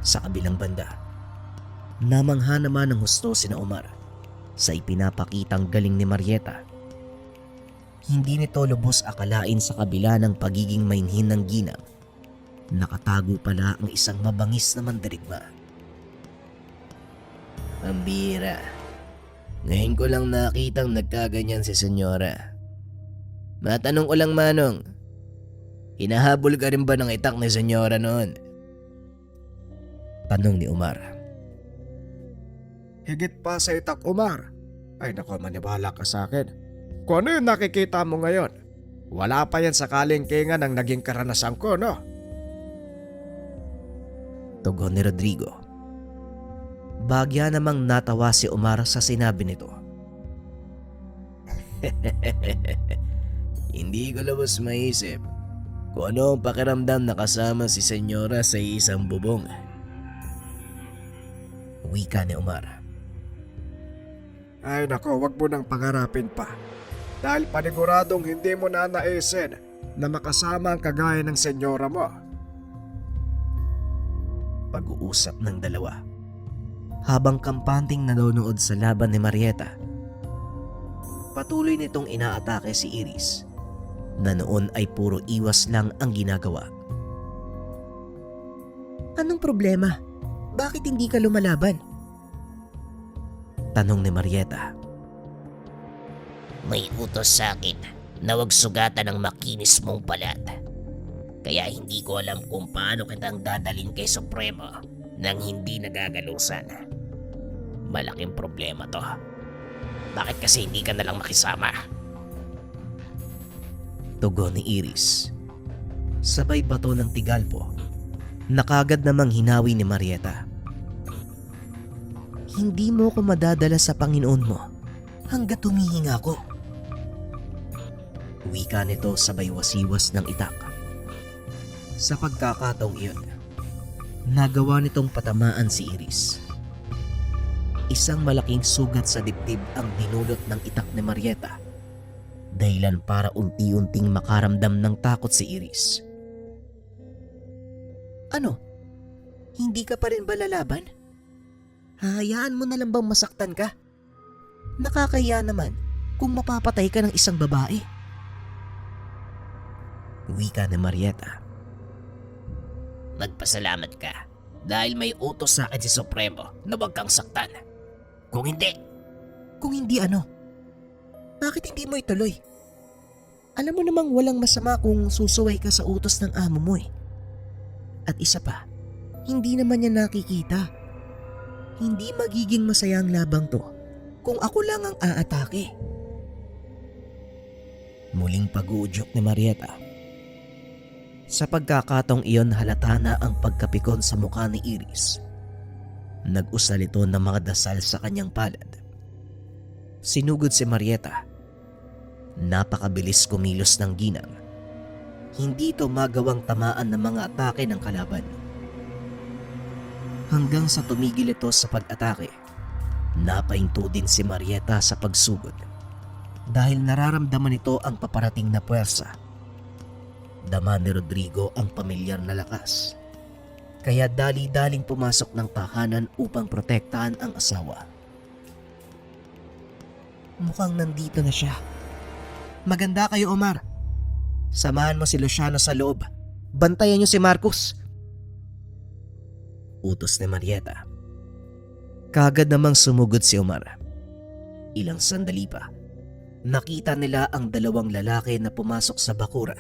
Sa kabilang banda, namangha naman ng husto sina Omar sa ipinapakitang galing ni Marieta. Hindi nito lubos akalain sa kabila ng pagiging mainhin ng ginang, nakatago pala ang isang mabangis na mandirigma. Pambira. Ngayon ko lang nakitang nagkaganyan si Senyora. Matanong ko lang, Manong. Hinahabol ka rin ba ng itak ni Senyora noon? Tanong ni Omar. Higit pa sa itak, Omar. Ay nako, maniwala ka sa akin. Kung ano yung nakikita mo ngayon, wala pa yan sa kalingkingan ng naging karanasan ko, no? Tugon ni Rodrigo. Bagya namang natawa si Omar sa sinabi nito. Hindi ko labas maisip kung ano ang pakiramdam na kasama si Senyora sa isang bubong. Wika ni Omar. Ay nako, wag mo nang pangarapin pa. Dahil paniguradong hindi mo na naisin na makasama ang kagaya ng senyora mo. Pag-uusap ng dalawa. Habang kampanting nanonood sa laban ni Marieta, patuloy nitong inaatake si Iris na noon ay puro iwas lang ang ginagawa. Anong problema? Bakit hindi ka lumalaban? Tanong ni Marieta. May utos sa akin na huwag sugatan ng makinis mong balat. Kaya hindi ko alam kung paano kitang dadalhin kay Supremo nang hindi nagagalusan. Malaking problema to. Bakit kasi hindi ka nalang makisama? Tugon ni Iris. Sabay bato ng Tigalpo na kagad namang hinawi ni Marieta. Hindi mo ko madadala sa Panginoon mo hanggat humihinga ko. Wika nito sabay wasiwas ng itak. Sa pagkakataong iyon, nagawa nitong patamaan si Iris. Isang malaking sugat sa dibdib ang dinulot ng itak ni Marieta, dahilan para unti-unting makaramdam ng takot si Iris. Ano? Hindi ka pa rin ba lalaban? Hahayaan mo na lang bang masaktan ka? Nakakaya naman kung mapapatay ka ng isang babae. Wika ni Marieta. Magpasalamat ka dahil may utos sa akin si Supremo na huwag kang saktan. Kung hindi ano? Bakit hindi mo ituloy? Alam mo namang walang masama kung susuway ka sa utos ng amo mo eh. At isa pa, hindi naman niya nakikita. Hindi magiging masaya ang labang to kung ako lang ang aatake. Muling pag-uudyok ni Marieta. Sa pagkakataong iyon halata na ang pagkapikon sa mukha ni Iris. Nag-usal ito ng mga dasal sa kanyang palad. Sinugod si Marieta. Napakabilis kumilos ng ginang. Hindi ito magawang tamaan ng mga atake ng kalaban. Hanggang sa tumigil ito sa pag-atake, napahinto din si Marieta sa pagsugod. Dahil nararamdaman ito ang paparating na puwersa. Dama ni Rodrigo ang pamilyar na lakas. Kaya dali-daling pumasok ng tahanan upang protektahan ang asawa. Mukhang nandito na siya. Maganda kayo, Omar. Samahan mo si Luciano sa loob. Bantayan niyo si Marcos. Utos ni Marieta. Kagad namang sumugod si Omar. Ilang sandali pa, nakita nila ang dalawang lalaki na pumasok sa bakuran.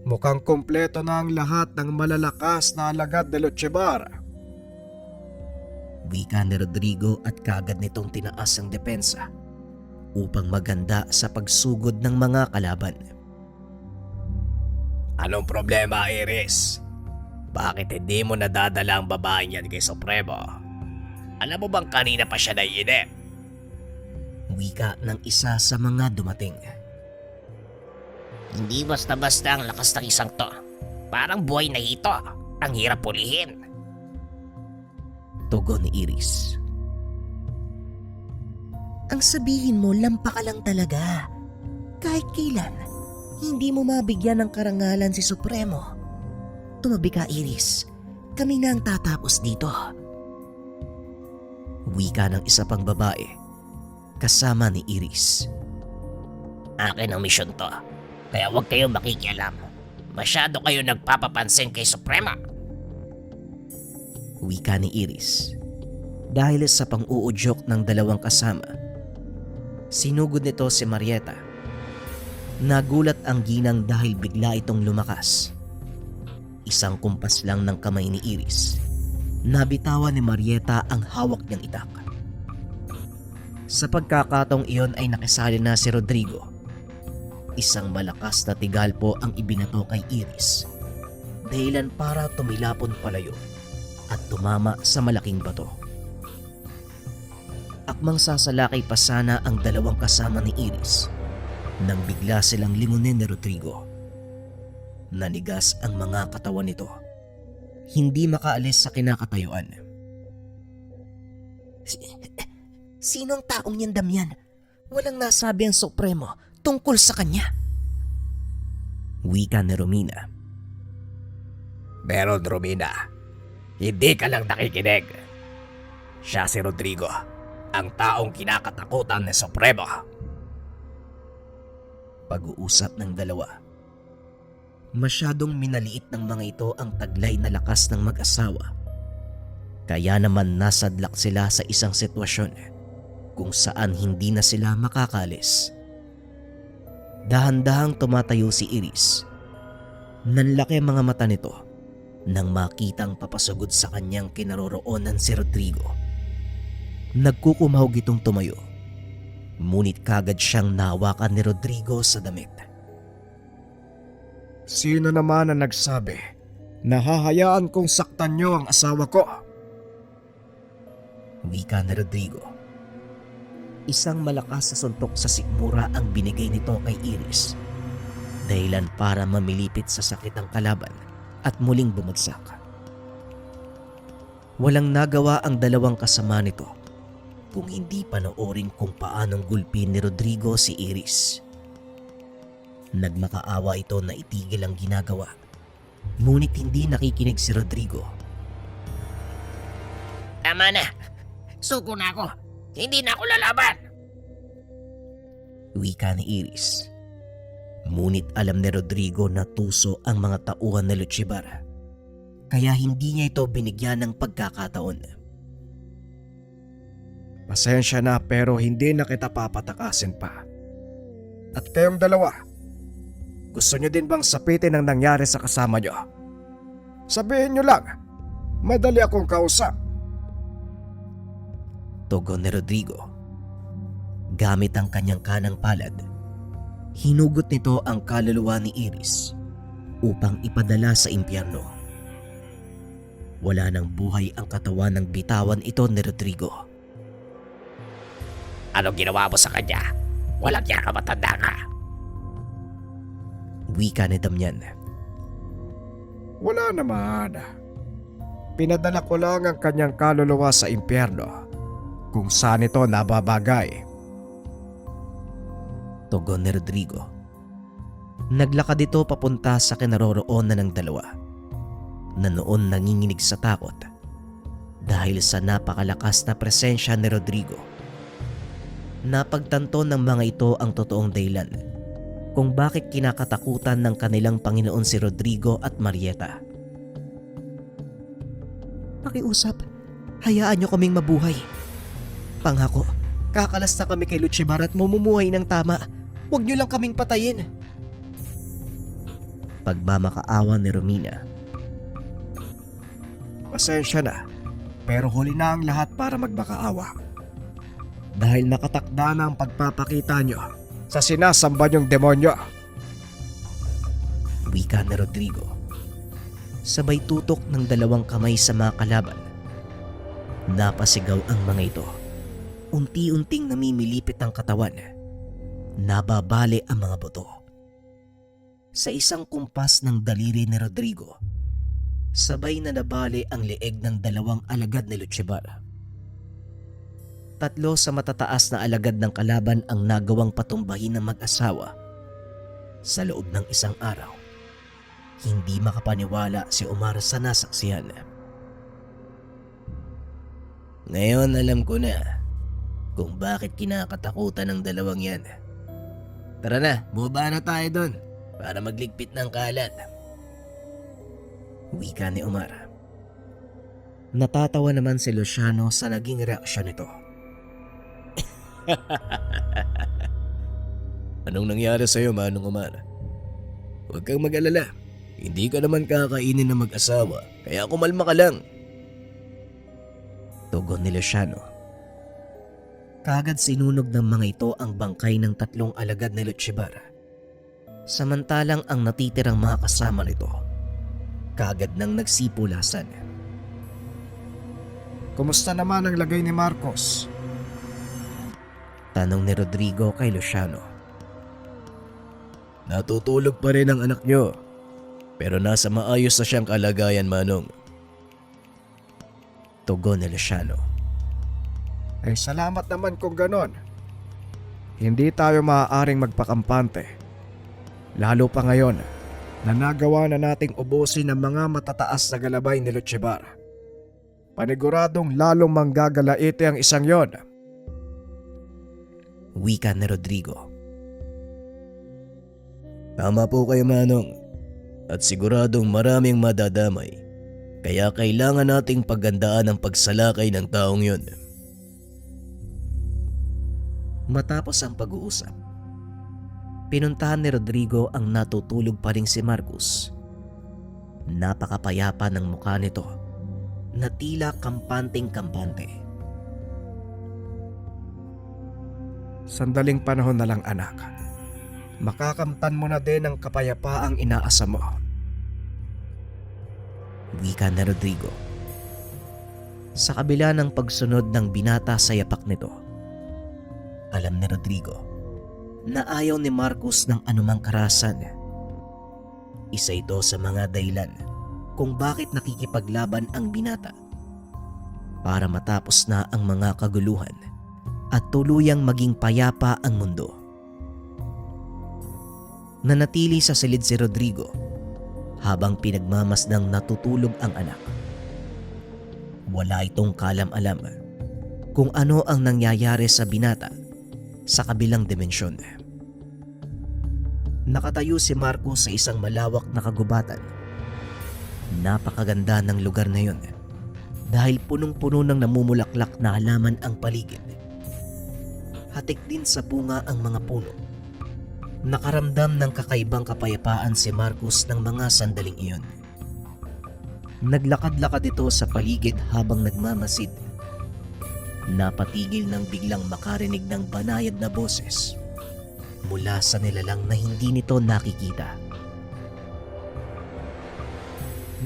Mukhang kompleto na ang lahat ng malalakas na alagad de Lochebar. Wika ni Rodrigo at kagad nitong tinaas ang depensa upang maganda sa pagsugod ng mga kalaban. Anong problema, Iris? Bakit hindi mo nadadala ang babae niyan kay Supremo? Alam mo bang kanina pa siya naiinip? Wika ng isa sa mga dumating. Hindi basta-basta ang lakas ng isang to. Parang buhay na hito. Ang hirap pulihin. Tugon ni Iris. Ang sabihin mo, lampa ka lang talaga. Kahit kailan, hindi mo mabigyan ng karangalan si Supremo. Tumabi ka, Iris. Kami na ang tatapos dito. Wika ng isa pang babae, kasama ni Iris. Akin ang misyon to. Kaya huwag kayong makikialam. Masyado kayo nagpapapansin kay Suprema. Wika ni Iris. Dahil sa pang-uudyok ng dalawang kasama, sinugod nito si Marieta. Nagulat ang ginang dahil bigla itong lumakas. Isang kumpas lang ng kamay ni Iris. Nabitawan ni Marieta ang hawak niyang itak. Sa pagkakataong iyon ay nakisali na si Rodrigo. Isang malakas na tigalpo ang ibinato kay Iris. dahilan para tumilapon palayo at tumama sa malaking bato. Akmang sasalakay pa sana ang dalawang kasama ni Iris nang bigla silang lingunin ni Rodrigo. Nanigas ang mga katawan nito. Hindi makaalis sa kinakatayuan. Sinong taong yan, Damian? Walang nasabi ang Supremo tungkol sa kanya. Wika ni Romina. Pero Romina, hindi ka lang nakikinig. Siya si Rodrigo, ang taong kinakatakutan ni Supremo. Pag-uusap ng dalawa. Masyadong minaliit ng mga ito ang taglay na lakas ng mag-asawa. Kaya naman nasadlak sila sa isang sitwasyon kung saan hindi na sila makakalis. Dahan-dahang tumatayo si Iris. Nanlaki ang mga mata nito nang makitang papasugod sa kanyang kinaroroonan si Rodrigo. Nagkukumahog itong tumayo. Ngunit kagad siyang nahawakan ni Rodrigo sa damit. Sino naman ang nagsabi na hahayaan kong saktan niyo ang asawa ko? Wika ni Rodrigo. Isang malakas na suntok sa sikmura ang binigay nito kay Iris. Dahilan para mamilipit sa sakit ang kalaban at muling bumagsak. Walang nagawa ang dalawang kasama nito kung hindi panoorin kung paanong gulpin ni Rodrigo si Iris. Nagmakaawa ito na itigil ang ginagawa, ngunit hindi nakikinig si Rodrigo. Tama na. Suko na ako. Hindi na ako lalaban. Wika ni Iris. Ngunit alam ni Rodrigo na tuso ang mga tauhan ni Luchibar. Kaya hindi niya ito binigyan ng pagkakataon. Pasensya na pero hindi na kita papatakasin pa. At kayong dalawa, gusto nyo din bang sapitin ang nangyari sa kasama nyo? Sabihin nyo lang, madali akong kausap. Tugon ni Rodrigo. Gamit ang kanyang kanang palad, hinugot nito ang kaluluwa ni Iris upang ipadala sa impyerno. Wala nang buhay ang katawan ng bitawan ito ni Rodrigo. Anong ginawa mo sa kanya? Walang niya ka, matanda ka. Wika ni Damian. Wala naman. Pinadala ko lang ang kanyang kaluluwa sa impyerno kung saan ito nababagay. Tugon ni Rodrigo. Naglakad ito papunta sa kinaroroonan ng dalawa na noon nanginginig sa takot dahil sa napakalakas na presensya ni Rodrigo. Napagtanto ng mga ito ang totoong dahilan kung bakit kinakatakutan ng kanilang Panginoon si Rodrigo at Marieta. Pakiusap, hayaan niyo kaming mabuhay. Pangako, kakalas na kami kay Luchibar at mamumuhay ng tama. Huwag niyo lang kaming patayin. Pagmamakaawa ni Romina. Pasensya na, pero huli na ang lahat para magmakaawa. Dahil nakatakda na ang pagpapakita nyo sa sinasamba nyong demonyo. Wika ni Rodrigo. Sabay tutok ng dalawang kamay sa mga kalaban. Napasigaw ang mga ito. Unti-unting namimilipit ang katawan. Nababali ang mga buto. Sa isang kumpas ng daliri ni Rodrigo, sabay na nabali ang leeg ng dalawang alagad ni Luchibar. 3 sa matataas na alagad ng kalaban ang nagawang patumbahin ng mag-asawa sa loob ng isang araw. Hindi makapaniwala si Omar sa nasaksihan. Ngayon alam ko na kung bakit kinakatakutan ng dalawang yan. Tara na, bumaba na tayo doon para magligpit ng kalat. Wika ni Omar. Natatawa naman si Luciano sa naging reaksyon nito. Anong nangyari sa'yo, Manong Omar? Huwag kang mag-alala. Hindi ka naman kakainin ng mag-asawa, kaya kumalma ka lang. Tugon ni Luciano. Kagad sinunog ng mga ito ang bangkay ng 3 alagad ni Luchibar. Samantalang ang natitirang mga kasama nito kagad nang nagsipulasan. Kumusta naman ang lagay ni Marcos? Tanong ni Rodrigo kay Luciano. Natutulog pa rin ang anak nyo, pero nasa maayos na siyang kalagayan, Manong. Tugon ni Luciano. Ay salamat naman kung ganon. Hindi tayo maaaring magpakampante. Lalo pa ngayon na nagawa na nating ubusin ang mga matataas na galabay ni Lutchebar. Paniguradong lalong manggagalaiti ang isang yon. Wika ni Rodrigo. Tama po kayo, Manong. At siguradong maraming madadamay. Kaya kailangan nating paggandaan ang pagsalakay ng taong yun. Matapos ang pag-uusap, pinuntahan ni Rodrigo ang natutulog pa ring si Marcos. Napakapayapa ng mukha nito na tila kampanteng-kampante. Sandaling panahon na lang, anak. Makakamtan mo na din ang kapayapaang inaasa mo. Wika ni Rodrigo. Sa kabila ng pagsunod ng binata sa yapak nito, alam ni Rodrigo na ayaw ni Marcos ng anumang karahasan. Isa ito sa mga dahilan kung bakit nakikipaglaban ang binata para matapos na ang mga kaguluhan at tuluyang maging payapa ang mundo. Nanatili sa silid si Rodrigo habang pinagmamasdang natutulog ang anak. Wala itong kalam-alam kung ano ang nangyayari sa binata sa kabilang dimensyon. Nakatayo si Marcos sa isang malawak na kagubatan. Napakaganda ng lugar na yun dahil punong-puno ng namumulaklak na halaman ang paligid. Hatik din sa bunga ang mga puno. Nakaramdam ng kakaibang kapayapaan si Marcos ng mga sandaling iyon. Naglakad-lakad ito sa paligid habang nagmamasid. Napatigil nang biglang makarinig ng banayad na boses mula sa nilalang na hindi nito nakikita.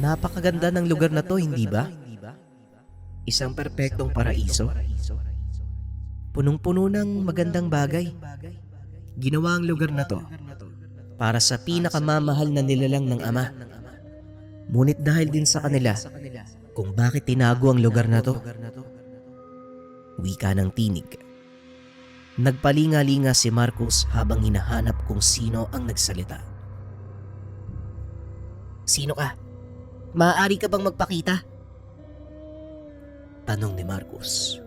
Napakaganda ng lugar na to, hindi ba? Isang perpektong paraiso. Punong-puno ng magandang bagay. Ginawa ang lugar na to para sa pinakamamahal na nilalang ng ama. Ngunit dahil din sa kanila kung bakit tinago ang lugar na to. Wika ng tinig. Nagpalinga-linga si Marcos habang hinahanap kung sino ang nagsalita. Sino ka? Maaari ka bang magpakita? Tanong ni Marcos.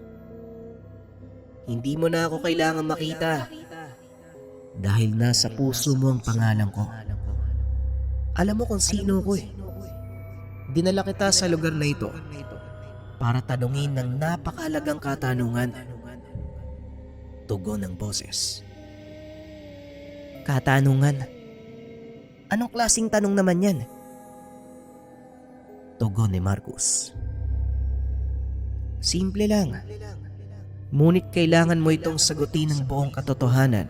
Hindi mo na ako kailangan makita dahil nasa puso mo ang pangalan ko. Alam mo kung sino ko eh. Dinala kita sa lugar na ito para tanungin ng napakalagang katanungan. Tugon ng boses. Katanungan? Anong klaseng tanong naman yan? Tugon ni Marcos. Simple lang. Ngunit kailangan mo itong sagutin ng buong katotohanan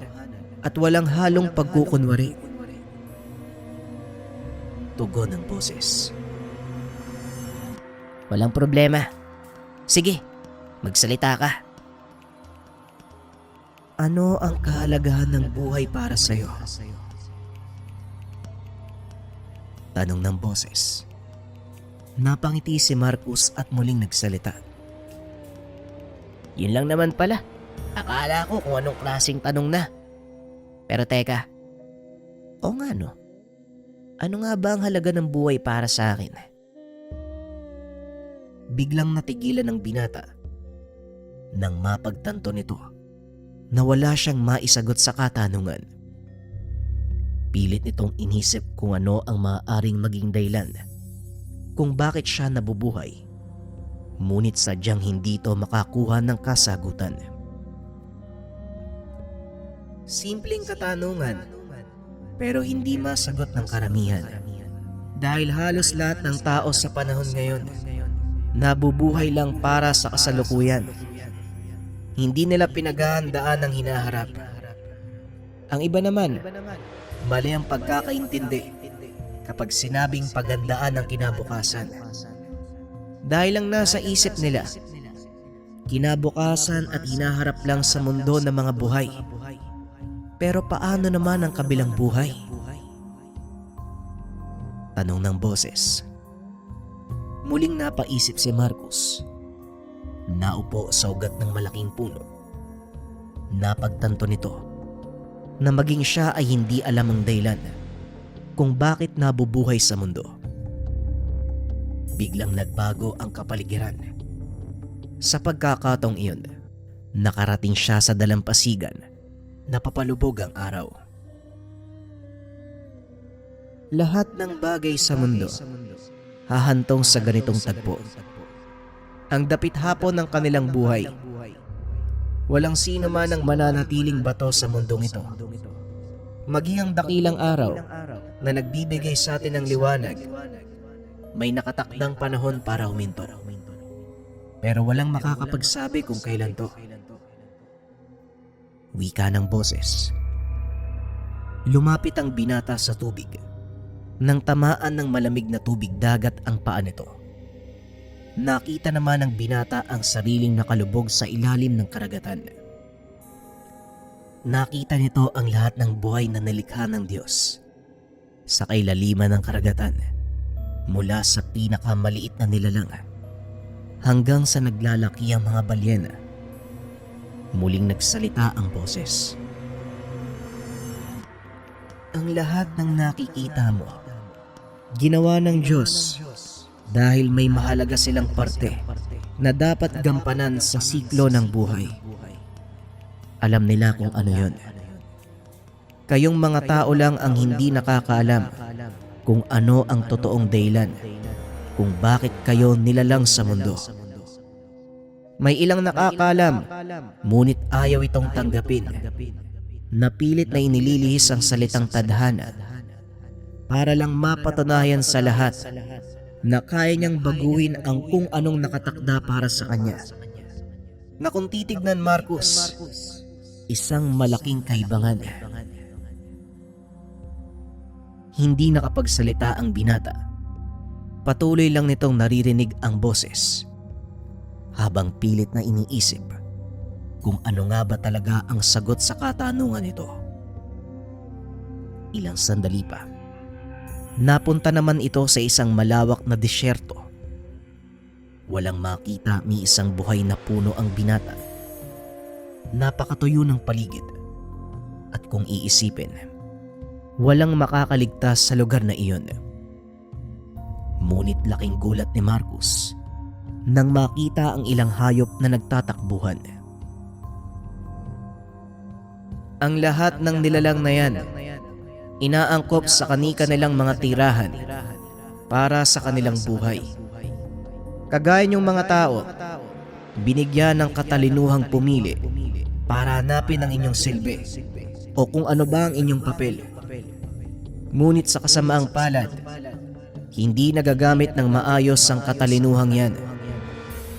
at walang halong pagkukunwari. Tugon ng boses. Walang problema. Sige, magsalita ka. Ano ang kahalagahan ng buhay para sa'yo? Tanong ng boses. Napangiti si Marcos at muling nagsalita. Yun lang naman pala. Akala ko kung anong klaseng tanong na. Pero teka. O nga no. Ano nga ba ang halaga ng buhay para sa akin? Biglang natigilan ng binata nang mapagtanto nito na wala siyang maisagot sa katanungan. Pilit nitong inisip kung ano ang maaaring maging dahilan kung bakit siya nabubuhay. Ngunit sadyang hindi ito makakuha ng kasagutan. Simpleng katanungan, pero hindi masagot ng karamihan. Dahil halos lahat ng tao sa panahon ngayon nabubuhay lang para sa kasalukuyan. Hindi nila pinaghahandaan ang hinaharap. Ang iba naman, mali ang pagkakaintindi kapag sinabing pagandaan ng kinabukasan. Dahil lang nasa isip nila, kinabukasan at hinaharap lang sa mundo ng mga buhay. Pero paano naman ang kabilang buhay? Tanong ng boses. Muling napaisip si Marcos. Naupo sa ugat ng malaking puno. Napagtanto nito na maging siya ay hindi alam ang dahilan kung bakit nabubuhay sa mundo. Biglang nagbago ang kapaligiran. Sa pagkakataong iyon, nakarating siya sa dalampasigan na papalubog ang araw. Lahat ng bagay sa mundo hahantong sa ganitong tagpo. Ang dapit hapon ng kanilang buhay. Walang sino man ang mananatiling bato sa mundong ito. Maging ang dakilang araw na nagbibigay sa atin ng liwanag, may nakatakdang panahon para huminto. Pero walang makakapagsabi kung kailan to. Wika ng boses. Lumapit ang binata sa tubig. Nang tamaan ng malamig na tubig dagat ang paa nito. Nakita naman ng binata ang sariling nakalubog sa ilalim ng karagatan. Nakita nito ang lahat ng buhay na nalikha ng Diyos sa kailaliman ng karagatan, mula sa pinakamaliit na nilalang hanggang sa naglalaki ang mga balyena. Muling nagsalita ang boses. Ang lahat ng nakikita mo, ginawa ng Diyos dahil may mahalaga silang parte na dapat gampanan sa siklo ng buhay. Alam nila kung ano yun. Kayong mga tao lang ang hindi nakakaalam kung ano ang totoong dahilan kung bakit kayo nilalang sa mundo. May ilang nakakaalam, ngunit ayaw itong tanggapin. Napilit na inililihis ang salitang tadhana para lang mapatunayan sa lahat na kaya niyang baguhin ang kung anong nakatakda para sa kanya. Na kung titignan, Marcos, isang malaking kaibangan. Hindi nakapagsalita ang binata. Patuloy lang nitong naririnig ang boses habang pilit na iniisip kung ano nga ba talaga ang sagot sa katanungan nito. Ilang sandali pa, napunta naman ito sa isang malawak na disyerto. Walang makita ni isang buhay na puno ang binata. Napakatuyo ng paligid. At kung iisipin, walang makakaligtas sa lugar na iyon. Ngunit laking gulat ni Marcos nang makita ang ilang hayop na nagtatakbuhan. Ang lahat ng nilalang na yan, inaangkop sa kani-kanilang mga tirahan para sa kanilang buhay. Kagaya niyong mga tao, binigyan ng katalinuhang pumili para hanapin ang inyong silbi o kung ano ba ang inyong papel. Ngunit sa kasamaang palad, hindi nagagamit ng maayos ang katalinuhang yan.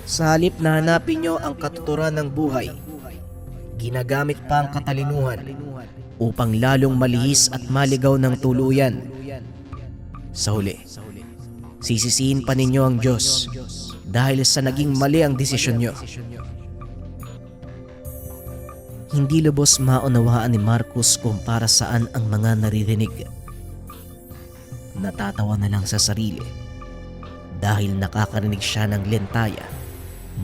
Sa halip na hanapin nyo ang katuturan ng buhay, ginagamit pa ang katalinuhan upang lalong malihis at maligaw ng tuluyan. Sa huli, sisisihin pa ninyo ang Diyos dahil sa naging mali ang desisyon nyo. Hindi lubos maunawaan ni Marcos kung para saan ang mga naririnig. Natatawa na lang sa sarili dahil nakakarinig siya ng lentaya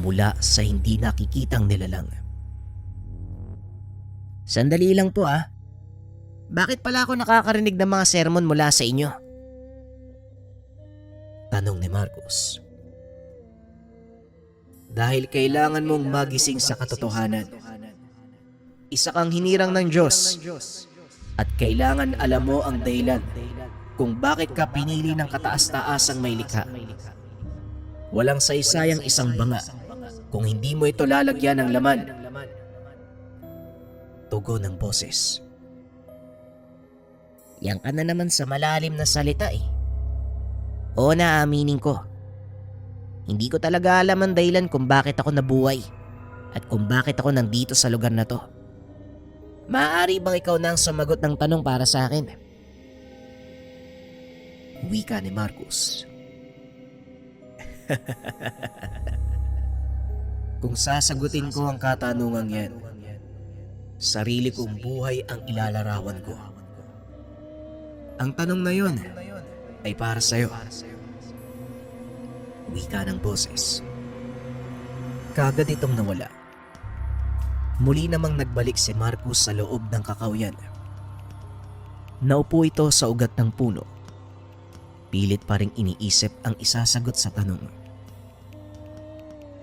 mula sa hindi nakikitang nilalang. Sandali lang po ah. Bakit pala ako nakakarinig ng mga sermon mula sa inyo? Tanong ni Marcos. Dahil kailangan mong magising sa katotohanan. Isa kang hinirang ng Diyos at kailangan alam mo ang dahilan kung bakit ka pinili ng kataas-taasang may likha. Walang saysayang isang banga kung hindi mo ito lalagyan ng laman. Tugon ng boses. Yan ka na naman sa malalim na salita eh. Oo na, aminin ko. Hindi ko talaga alam ang dahilan kung bakit ako nabuhay at kung bakit ako nandito sa lugar na to. Maaari bang ikaw na ang sumagot ng tanong para sa akin? Wika ni Marcus. Kung sasagutin ko ang katanungang yan, sarili kong buhay ang ilalarawan ko. Ang tanong na yun ay para sa'yo. Wika ng boses. Kagad itong nawala. Muli namang nagbalik si Marcus sa loob ng kakawyan. Naupo ito sa ugat ng puno. Pilit pa ring iniisip ang isasagot sa tanong.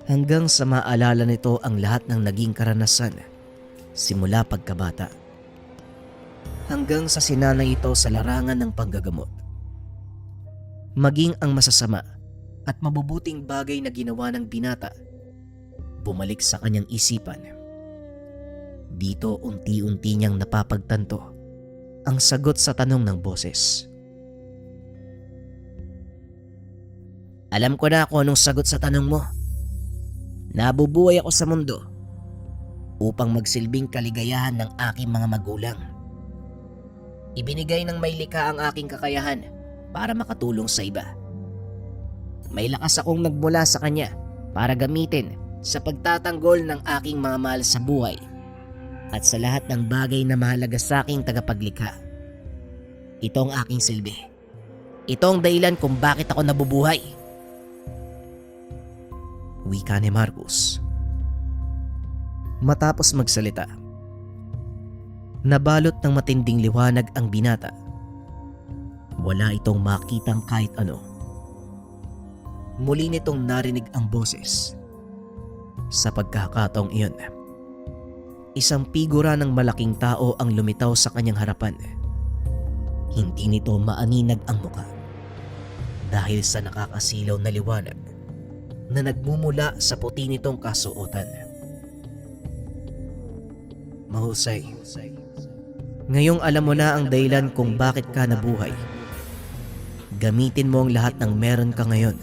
Hanggang sa maalala nito ang lahat ng naging karanasan simula pagkabata. Hanggang sa sinanay ito sa larangan ng panggagamot. Maging ang masasama at mabubuting bagay na ginawa ng binata, bumalik sa kanyang isipan. Dito unti-unti niyang napapagtanto ang sagot sa tanong ng boses. Alam ko na kung anong sagot sa tanong mo. Nabubuhay ako sa mundo upang magsilbing kaligayahan ng aking mga magulang. Ibinigay ng may likha ang aking kakayahan para makatulong sa iba. May lakas akong nagmula sa kanya para gamitin sa pagtatanggol ng aking mga mahal sa buhay at sa lahat ng bagay na mahalaga sa aking tagapaglikha. Ito ang aking silbi. Ito ang dahilan kung bakit ako nabubuhay. Wika ni Marcus. Matapos magsalita, nabalot ng matinding liwanag ang binata. Wala itong makitang kahit ano. Muli nitong narinig ang boses. Sa pagkakataong iyon, isang figura ng malaking tao ang lumitaw sa kanyang harapan. Hindi nito maaninag ang muka dahil sa nakakasilaw na liwanag na nagmumula sa puti nitong kasuotan. Mahusay. Ngayong alam mo na ang dahilan kung bakit ka nabuhay. Gamitin mo ang lahat ng meron ka ngayon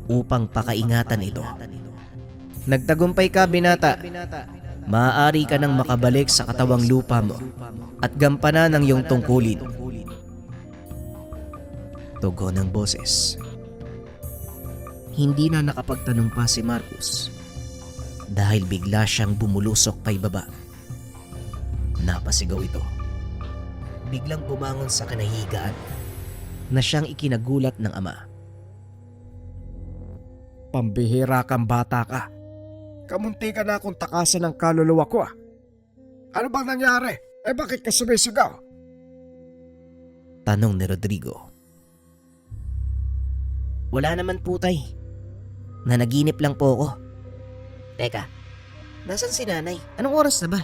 upang pakaingatan ito. Nagtagumpay ka, binata. Maaari ka nang makabalik sa katawang lupa mo at gampanan ang iyong tungkulin. Tugon ng boses. Hindi na nakapagtanong pa si Marcus dahil bigla siyang bumulusok pa ibaba. Napasigaw ito. Biglang bumangon sa kanahigaan na siyang ikinagulat ng ama. Pambihira kang bata ka. Kamunti ka na akong takasan ng kaluluwa ko. Ano bang nangyari? Bakit ka sumisigaw? Tanong ni Rodrigo. Wala naman po, tay. Nanaginip lang po ako. Teka, nasan si nanay? Anong oras na ba?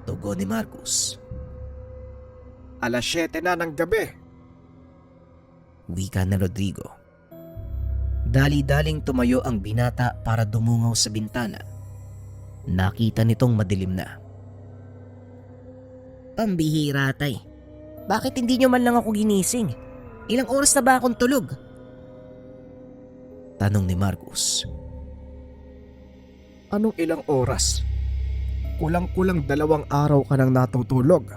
Tugon ni Marcus. 7:00 na ng gabi. Wika na Rodrigo. Dali-daling tumayo ang binata para dumungaw sa bintana. Nakita nitong madilim na. Pambihira, tay. Bakit hindi nyo man lang ako ginising? Ilang oras na ba akong tulog? Tanong ni Marcus. Anong ilang oras? Kulang-kulang 2 araw ka nang natutulog.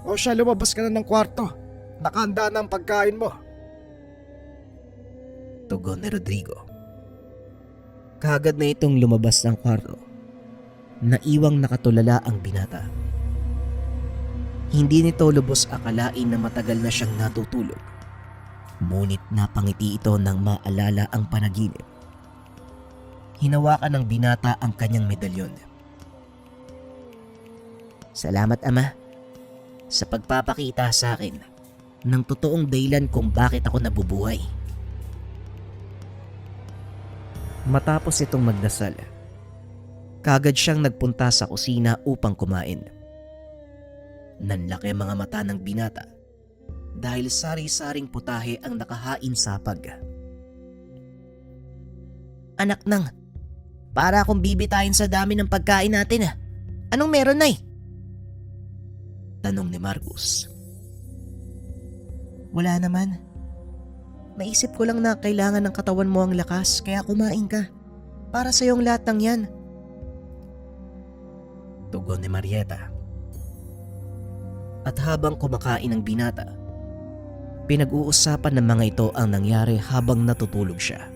O siya, lumabas ka na ng kwarto. Nakahanda na ang pagkain mo. Tugon ni Rodrigo. Kagad na itong lumabas ng kwarto. Naiwang nakatulala ang binata. Hindi nito lubos akalain na matagal na siyang natutulog. Ngunit napangiti ito nang maalala ang panaginip. Hinawakan ng binata ang kanyang medalyon. Salamat, Ama, sa pagpapakita sa akin ng totoong dahilan kung bakit ako nabubuhay. Matapos itong magdasal, kagad siyang nagpunta sa kusina upang kumain. Nanlaki ang mga mata ng binata dahil sari-saring putahe ang nakahain sa pag. Anak nang, para akong bibitayin sa dami ng pagkain natin. Anong meron, Nay? Tanong ni Marcus. Wala naman. Naisip ko lang na kailangan ng katawan mo ang lakas kaya kumain ka. Para sa iyong lahat ng yan. Tugon ni Marieta. At habang kumakain ang binata, pinag-uusapan ng mga ito ang nangyari habang natutulog siya.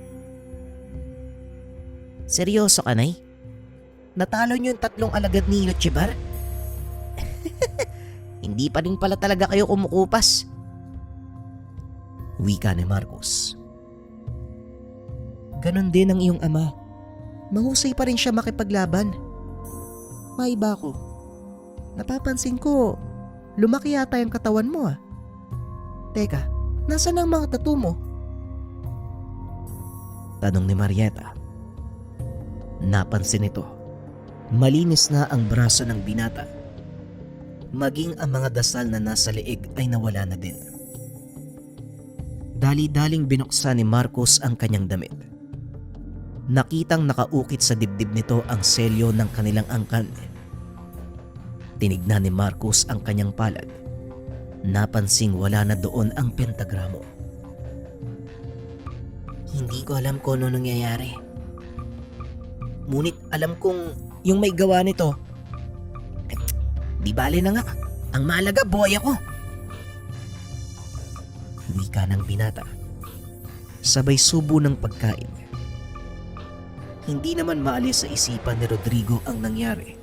Seryoso ka, Nay? Natalo niyo yung 3 alagad ni Lotchebar? Hindi pa rin pala talaga kayo kumukupas. Wika ni Marcos. Ganon din ang iyong ama. Mahusay pa rin siya makipaglaban. Maiba ko. Napapansin ko, lumaki yata yung katawan mo ah. Teka, nasaan ang mga tattoo mo? Tanong ni Marieta. Napansin ito. Malinis na ang braso ng binata. Maging ang mga dasal na nasa leeg ay nawala na din. Dali-daling binuksan ni Marcos ang kanyang damit. Nakitang nakaukit sa dibdib nito ang selyo ng kanilang angkan. Tinignan ni Marcos ang kanyang palad. Napansing wala na doon ang pentagramo. Hindi ko alam kung ano nangyayari. Ngunit alam kong yung may gawa nito. Di bale na nga. Ang mahalaga, buhay ako. Wika ng binata. Sabay subo ng pagkain. Hindi naman maalis sa isipan ni Rodrigo ang nangyari.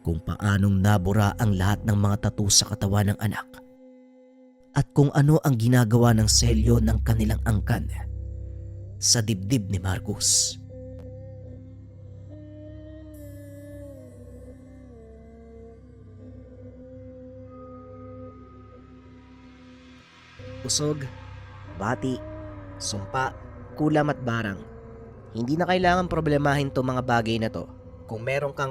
Kung paanong nabura ang lahat ng mga tattoo sa katawan ng anak. At kung ano ang ginagawa ng selyo ng kanilang angkan sa dibdib ni Marcos. Usog, bati, sumpa, kulam at barang. Hindi na kailangan problemahin to mga bagay na to kung meron kang